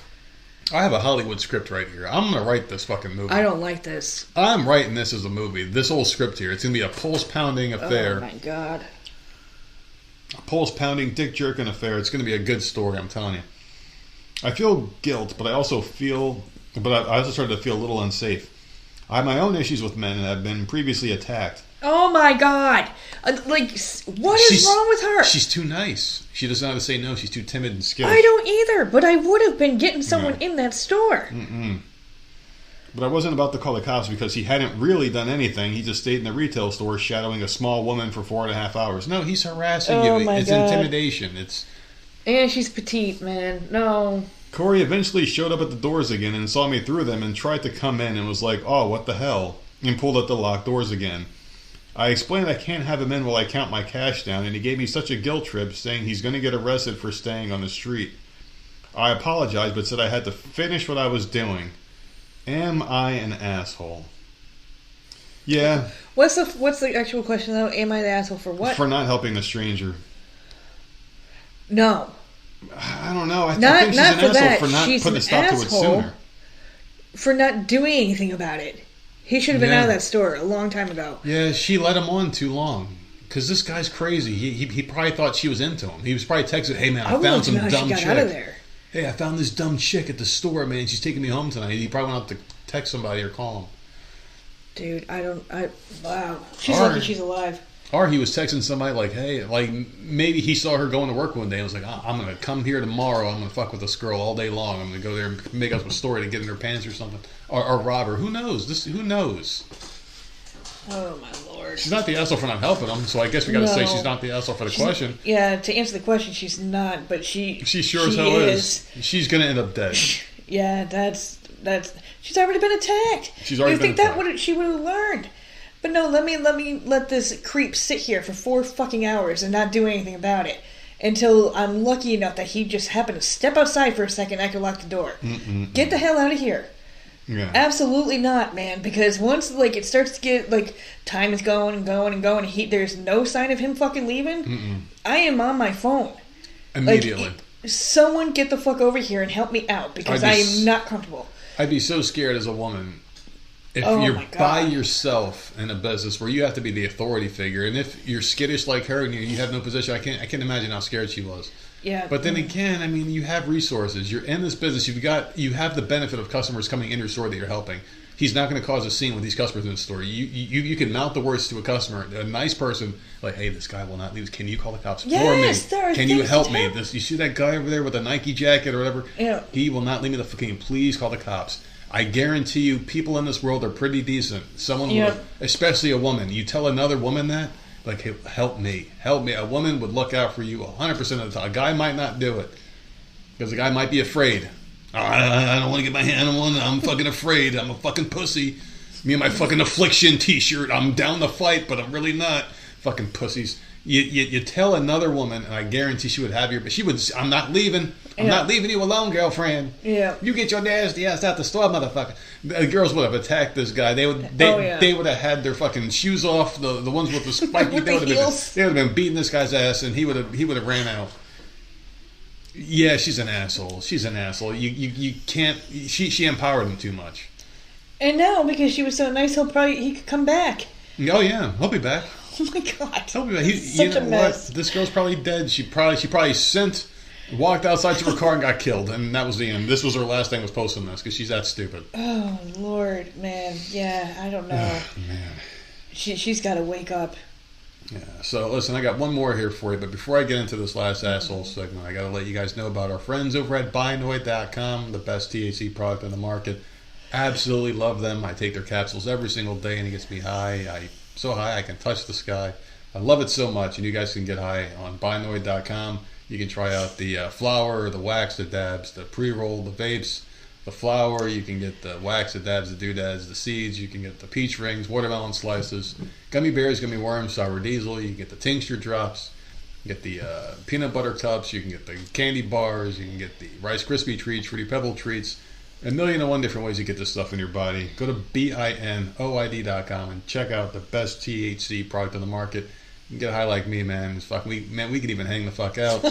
I have a Hollywood script right here. I'm going to write this fucking movie. I don't like this. I'm writing this as a movie. This whole script here. It's going to be a pulse-pounding affair. Oh, my God. A pulse-pounding, dick-jerking affair. It's going to be a good story, I'm telling you. I feel guilt, but I also started to feel a little unsafe. I have my own issues with men and have been previously attacked. Oh, my God. What is wrong with her? She's too nice. She doesn't know how to say no. She's too timid and scared. I don't either, but I would have been getting someone in that store. Mm-mm. But I wasn't about to call the cops because he hadn't really done anything. He just stayed in the retail store shadowing a small woman for 4.5 hours. No, he's harassing you. It's intimidation. And she's petite, man. No. Corey eventually showed up at the doors again and saw me through them and tried to come in and was like, oh, what the hell? And pulled at the locked doors again. I explained I can't have him in while I count my cash down, and he gave me such a guilt trip saying he's going to get arrested for staying on the street. I apologized but said I had to finish what I was doing. Am I an asshole? Yeah. What's the actual question though? Am I the asshole for what? For not helping the stranger. No. I don't know. I think she's an asshole for not putting a stop to it sooner. For not doing anything about it. He should have been out of that store a long time ago. Yeah, she let him on too long. Because this guy's crazy. He probably thought she was into him. He was probably texting, hey man, I found some dumb chick. Out of there. Hey, I found this dumb chick at the store, man. She's taking me home tonight. He probably went up to text somebody or call him. Dude, wow. She's lucky she's alive. Or he was texting somebody like, hey, like maybe he saw her going to work one day and was like, I'm going to come here tomorrow. I'm going to fuck with this girl all day long. I'm going to go there and make up a story to get in her pants or something. Or rob her. Who knows? Who knows? Oh, my Lord. She's not the asshole for not helping him, so I guess we got to say she's not the asshole for the question. Yeah, to answer the question, she's not, but she sure as hell is. She's going to end up dead. Yeah, that's she's already been attacked. She's already been attacked. She would have learned. But no, let this creep sit here for 4 fucking hours and not do anything about it until I'm lucky enough that he just happened to step outside for a second. I could lock the door. Get the hell out of here. Yeah. Absolutely not, man. Because once it starts to get time is going and going and going, and there's no sign of him fucking leaving. I am on my phone immediately. Someone get the fuck over here and help me out because I am not comfortable. I'd be so scared as a woman. If you're by yourself in a business where you have to be the authority figure, and if you're skittish like her and you have no position, I can't imagine how scared she was. Yeah. But then again, I mean, you have resources. You're in this business. You have the benefit of customers coming in your store that you're helping. He's not going to cause a scene with these customers in the store. You can mount the words to a customer, a nice person, like, hey, this guy will not leave. Can you call the cops for me? Can you help me? You see that guy over there with a Nike jacket or whatever? Yeah. He will not leave me. Can you please call the cops? I guarantee you, people in this world are pretty decent. Someone would, especially a woman. You tell another woman that, like, hey, help me. A woman would look out for you 100% of the time. A guy might not do it because the guy might be afraid. I don't want to get my hand on one. I'm fucking afraid. I'm a fucking pussy. Me and my fucking affliction T-shirt. I'm down to fight, but I'm really not. Fucking pussies. You tell another woman, and I guarantee she would have your. But she would. I'm not leaving. I'm not leaving you alone, girlfriend. Yeah. You get your nasty ass out the store, motherfucker. The girls would have attacked this guy. They would have had their fucking shoes off. The ones with the spiky. They would have been beating this guy's ass, and he would have ran out. Yeah, she's an asshole. You can't. She empowered him too much. And now because she was so nice, he could come back. Oh yeah, he'll be back. Oh my God! He'll be back. Such a mess. What? This girl's probably dead. She probably walked outside to her car and got killed, and that was the end. This was her last thing was posting this because she's that stupid. Oh Lord, man. Yeah, I don't know. Man, she's got to wake up. Yeah. So listen, I got one more here for you, but before I get into this last asshole segment, I got to let you guys know about our friends over at Binoid.com, the best THC product on the market. Absolutely love them. I take their capsules every single day, and it gets me high. So high I can touch the sky. I love it so much, and you guys can get high on Binoid.com. You can try out the flower, the wax, the dabs, the pre-roll, the vapes, the flower. You can get the wax, the dabs, the doodads, the seeds. You can get the peach rings, watermelon slices, gummy bears, gummy worms, sour diesel. You can get the tincture drops. You can get the peanut butter cups. You can get the candy bars. You can get the Rice Krispie treats, Fruity Pebble treats. 1,000,001 different ways to get this stuff in your body. Go to BINOID.com and check out the best THC product on the market. You can get high like me, man. We can even hang the fuck out.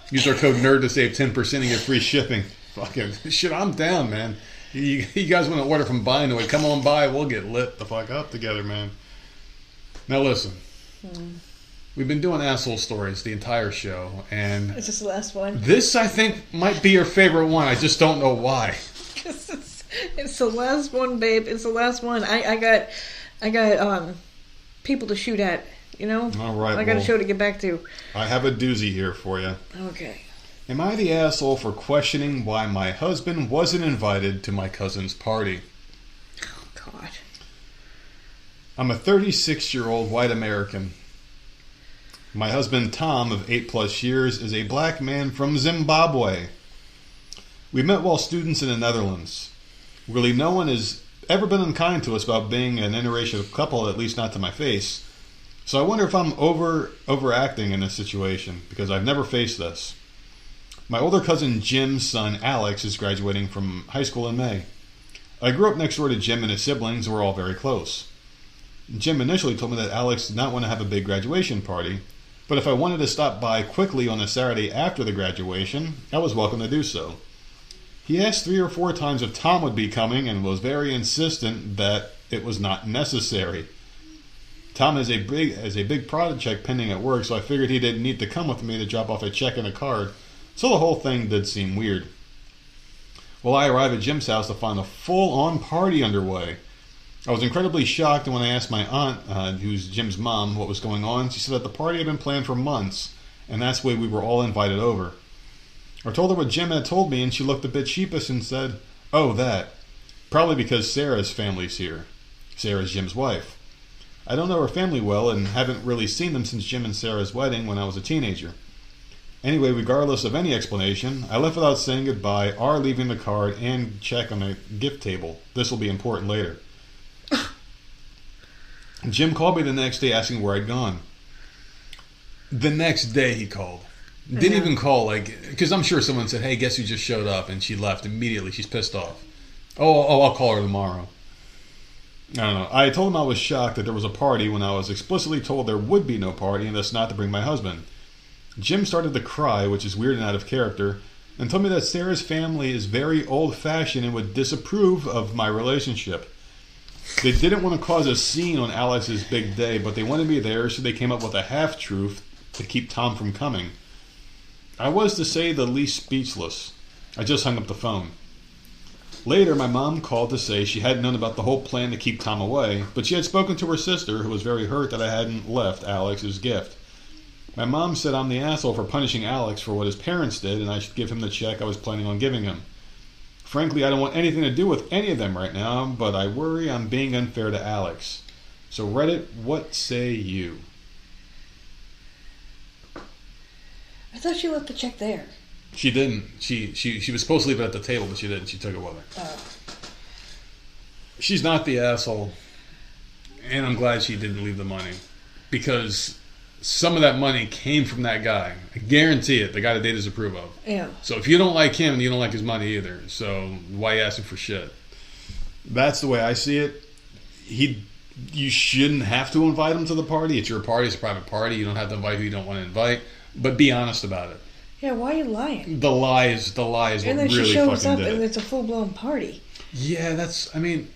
Use our code NERD to save 10% and get free shipping. Fucking shit, I'm down, man. You guys want to order from Binoy, come on by. We'll get lit the fuck up together, man. Now listen. We've been doing asshole stories the entire show, and Is this the last one? this, I think, might be your favorite one. I just don't know why. It's the last one, babe. It's the last one. I got people to shoot at, you know? All right, I got a show to get back to. I have a doozy here for you. Okay. Am I the asshole for questioning why my husband wasn't invited to my cousin's party? Oh, God. I'm a 36-year-old white American. My husband, Tom, of 8+ years, is a black man from Zimbabwe. We met while students in the Netherlands. Really, no one has ever been unkind to us about being an interracial couple, at least not to my face. So I wonder if I'm overacting in this situation, because I've never faced this. My older cousin Jim's son, Alex, is graduating from high school in May. I grew up next door to Jim and his siblings, and we're all very close. Jim initially told me that Alex did not want to have a big graduation party, but if I wanted to stop by quickly on the Saturday after the graduation, I was welcome to do so. He asked 3 or 4 times if Tom would be coming and was very insistent that it was not necessary. Tom has a big project pending at work, so I figured he didn't need to come with me to drop off a check and a card, so the whole thing did seem weird. Well, I arrived at Jim's house to find a full-on party underway. I was incredibly shocked, and when I asked my aunt, who's Jim's mom, what was going on, she said that the party had been planned for months, and that's why we were all invited over. I told her what Jim had told me, and she looked a bit sheepish and said, "Oh, that. Probably because Sarah's family's here." Sarah's Jim's wife. I don't know her family well, and haven't really seen them since Jim and Sarah's wedding when I was a teenager. Anyway, regardless of any explanation, I left without saying goodbye or leaving the card and check on the gift table. This will be important later. Jim called me the next day asking where I'd gone. The next day he called. Didn't even call, because I'm sure someone said, "Hey, guess who just showed up?" And she left immediately. She's pissed off. Oh, I'll call her tomorrow. I don't know. I told him I was shocked that there was a party when I was explicitly told there would be no party and thus not to bring my husband. Jim started to cry, which is weird and out of character, and told me that Sarah's family is very old-fashioned and would disapprove of my relationship. They didn't want to cause a scene on Alex's big day, but they wanted me there, so they came up with a half-truth to keep Tom from coming. I was, to say the least, speechless. I just hung up the phone. Later, my mom called to say she hadn't known about the whole plan to keep Tom away, but she had spoken to her sister, who was very hurt that I hadn't left Alex's gift. My mom said I'm the asshole for punishing Alex for what his parents did, and I should give him the check I was planning on giving him. Frankly, I don't want anything to do with any of them right now, but I worry I'm being unfair to Alex. So Reddit, what say you? I thought she left the check there. She didn't. She was supposed to leave it at the table, but she didn't. She took it with her. Oh. She's not the asshole, and I'm glad she didn't leave the money, because some of that money came from that guy. I guarantee it. The guy that they disapprove of. Yeah. So if you don't like him, you don't like his money either. So why ask him for shit? That's the way I see it. You shouldn't have to invite him to the party. It's your party. It's a private party. You don't have to invite who you don't want to invite. But be honest about it. Yeah, why are you lying? The lie is what really fucking did it. And then she shows up and it's a full-blown party. Yeah,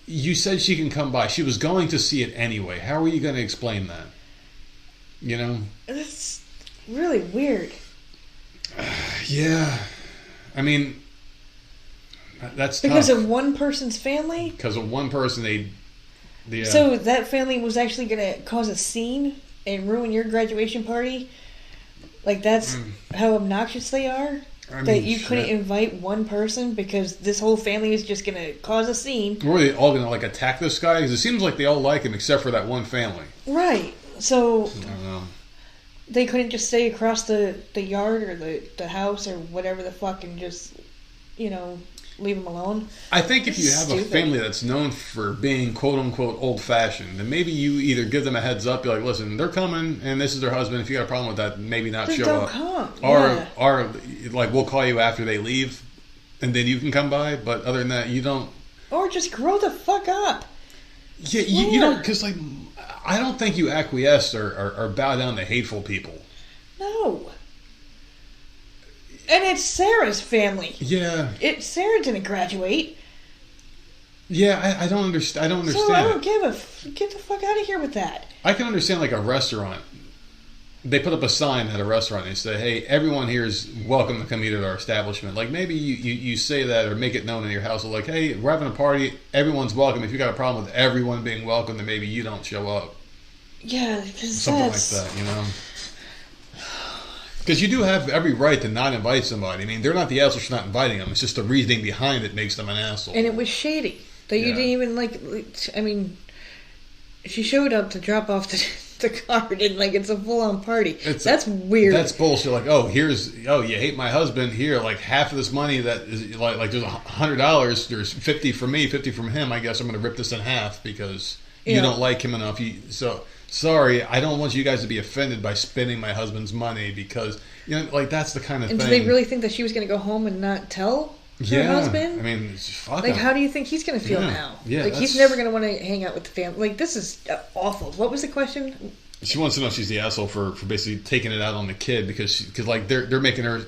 you said she can come by. She was going to see it anyway. How are you going to explain that? You know? That's really weird. Yeah. I mean, that's because tough. of one person's family? Because of one person, So that family was actually going to cause a scene and ruin your graduation party? Like, that's how obnoxious they are? That you couldn't invite one person because this whole family is just going to cause a scene? Were they all going to, attack this guy? Because it seems like they all like him except for that one family. Right. So I don't know. They couldn't just stay across the yard or the house or whatever the fuck and just, leave them alone. I think if you have a family that's known for being quote-unquote old-fashioned, then maybe you either give them a heads up, you're like, listen, they're coming, and this is their husband. If you got a problem with that, maybe not just show up. Come. Or we'll call you after they leave, and then you can come by, but other than that, you don't... Or just grow the fuck up. Yeah, you don't, because, I don't think you acquiesce or bow down to hateful people. No. And it's Sarah's family. Yeah. Sarah didn't graduate. Yeah, I don't understand. I don't understand. So I don't get the fuck out of here with that. I can understand like a restaurant. They put up a sign at a restaurant and they say, hey, everyone here is welcome to come eat at our establishment. Like maybe you say that or make it known in your household. Like, hey, we're having a party. Everyone's welcome. If you got a problem with everyone being welcome, then maybe you don't show up. Yeah. Something like that, you know? Because you do have every right to not invite somebody. I mean, they're not the assholes for not inviting them. It's just the reasoning behind it makes them an asshole. And it was shady. That you didn't even, like, I mean, she showed up to drop off the card and, like, it's a full-on party. That's weird. That's bullshit. Like, you hate my husband. Here, like, half of this money that is, like there's $100. There's 50 from me, 50 from him. I guess I'm going to rip this in half because you don't like him enough. So, sorry, I don't want you guys to be offended by spending my husband's money because, like, that's the kind of thing. And do they really think that she was going to go home and not tell her husband? I mean, fuck like, how do you think he's going to feel now? Yeah, like, he's never going to want to hang out with the family. Like, this is awful. What was the question? She wants to know if she's the asshole for basically taking it out on the kid because like they're making her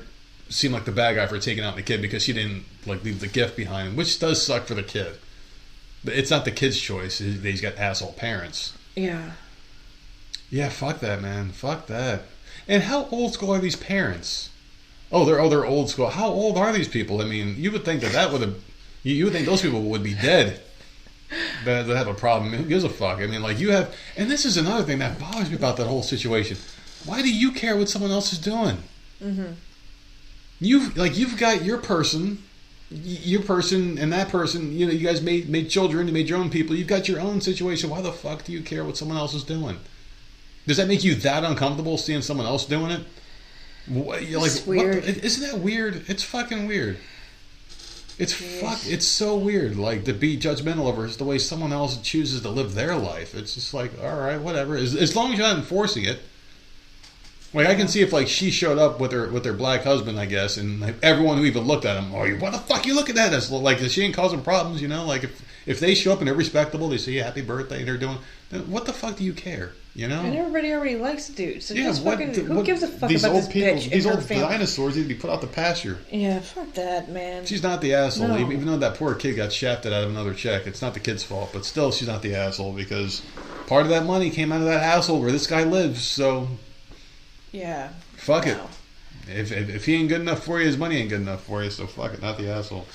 seem like the bad guy for taking out the kid because she didn't like leave the gift behind, which does suck for the kid. But it's not the kid's choice. He's got asshole parents. Yeah. Yeah, fuck that, man. Fuck that. And how old school are these parents? Oh, they're old school. How old are these people? I mean, you would think that would have... You would think those people would be dead. That have a problem. Who gives a fuck? I mean, like, you have... And this is another thing that bothers me about that whole situation. Why do you care what someone else is doing? Mm-hmm. You've got your person, and that person, you guys made children, you made your own people. You've got your own situation. Why the fuck do you care what someone else is doing? Does that make you that uncomfortable seeing someone else doing it? It's weird. Isn't that weird? It's fucking weird. It's so weird. Like, to be judgmental over the way someone else chooses to live their life. It's just like, all right, whatever. As long as you're not enforcing it. Like, I can see if, like, she showed up with her black husband, I guess, and like, everyone who even looked at him, what the fuck you looking at us? Like, she ain't causing problems, Like, if they show up and they're respectable, they say happy birthday, and they're doing, then what the fuck do you care? And everybody already likes the dude. So yeah, who gives a fuck about this bitch? These and old her family? dinosaurs need to be put out the pasture. Yeah, fuck that, man. She's not the asshole. No. Even though that poor kid got shafted out of another check, it's not the kid's fault. But still, she's not the asshole because part of that money came out of that household where this guy lives. So yeah, fuck it. If he ain't good enough for you, his money ain't good enough for you. So fuck it, not the asshole.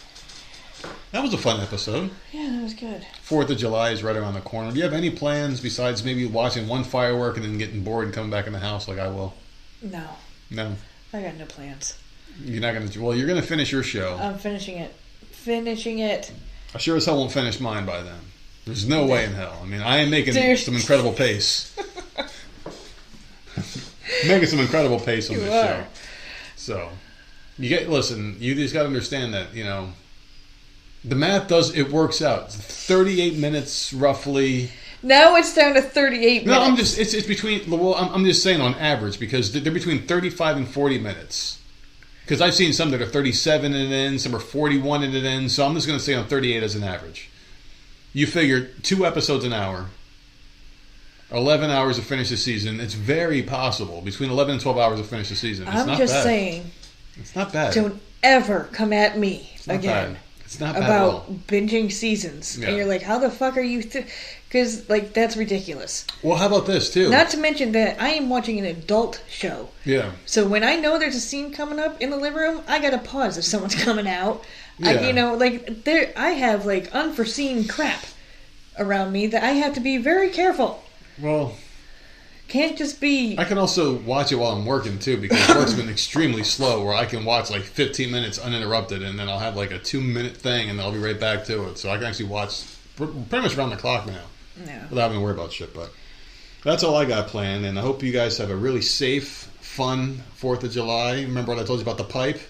That was a fun episode. Yeah, that was good. 4th of July is right around the corner. Do you have any plans besides maybe watching one firework and then getting bored and coming back in the house like I will? No. I got no plans. You're not going to... Well, you're going to finish your show. I'm finishing it. I sure as hell won't finish mine by then. There's no way in hell. I mean, I am making some incredible pace. Making some incredible pace on this show. So, listen, you just got to understand that, the math works out. 38 minutes roughly. Now it's down to 38 minutes. No, it's between, I'm just saying on average because they're between 35 and 40 minutes. Because I've seen some that are 37 and it ends, some are 41 and it ends, so I'm just going to say on 38 as an average. You figure 2 episodes an hour, 11 hours to finish the season. It's very possible. Between 11 and 12 hours to finish the season. It's not bad. Saying. It's not bad. Don't ever come at me again. Bad. It's not bad about binging seasons. Yeah. And you're like, how the fuck are you... Because, that's ridiculous. Well, how about this, too? Not to mention that I am watching an adult show. Yeah. So when I know there's a scene coming up in the living room, I gotta pause if someone's coming out. Yeah. I have, unforeseen crap around me that I have to be very careful. Well... Can't just be... I can also watch it while I'm working, too, because work's been extremely slow, where I can watch, 15 minutes uninterrupted, and then I'll have, a 2-minute thing, and I'll be right back to it. So I can actually watch pretty much around the clock now. Yeah. Without having to worry about shit, but that's all I got planned, and I hope you guys have a really safe, fun 4th of July. Remember what I told you about the pipe?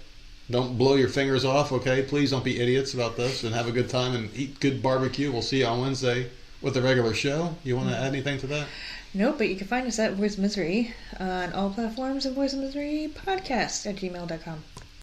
Don't blow your fingers off, okay? Please don't be idiots about this, and have a good time, and eat good barbecue. We'll see you on Wednesday with the regular show. You want to add anything to that? Nope, but you can find us at Voice of Misery on all platforms and voiceofmiserypodcast@gmail.com.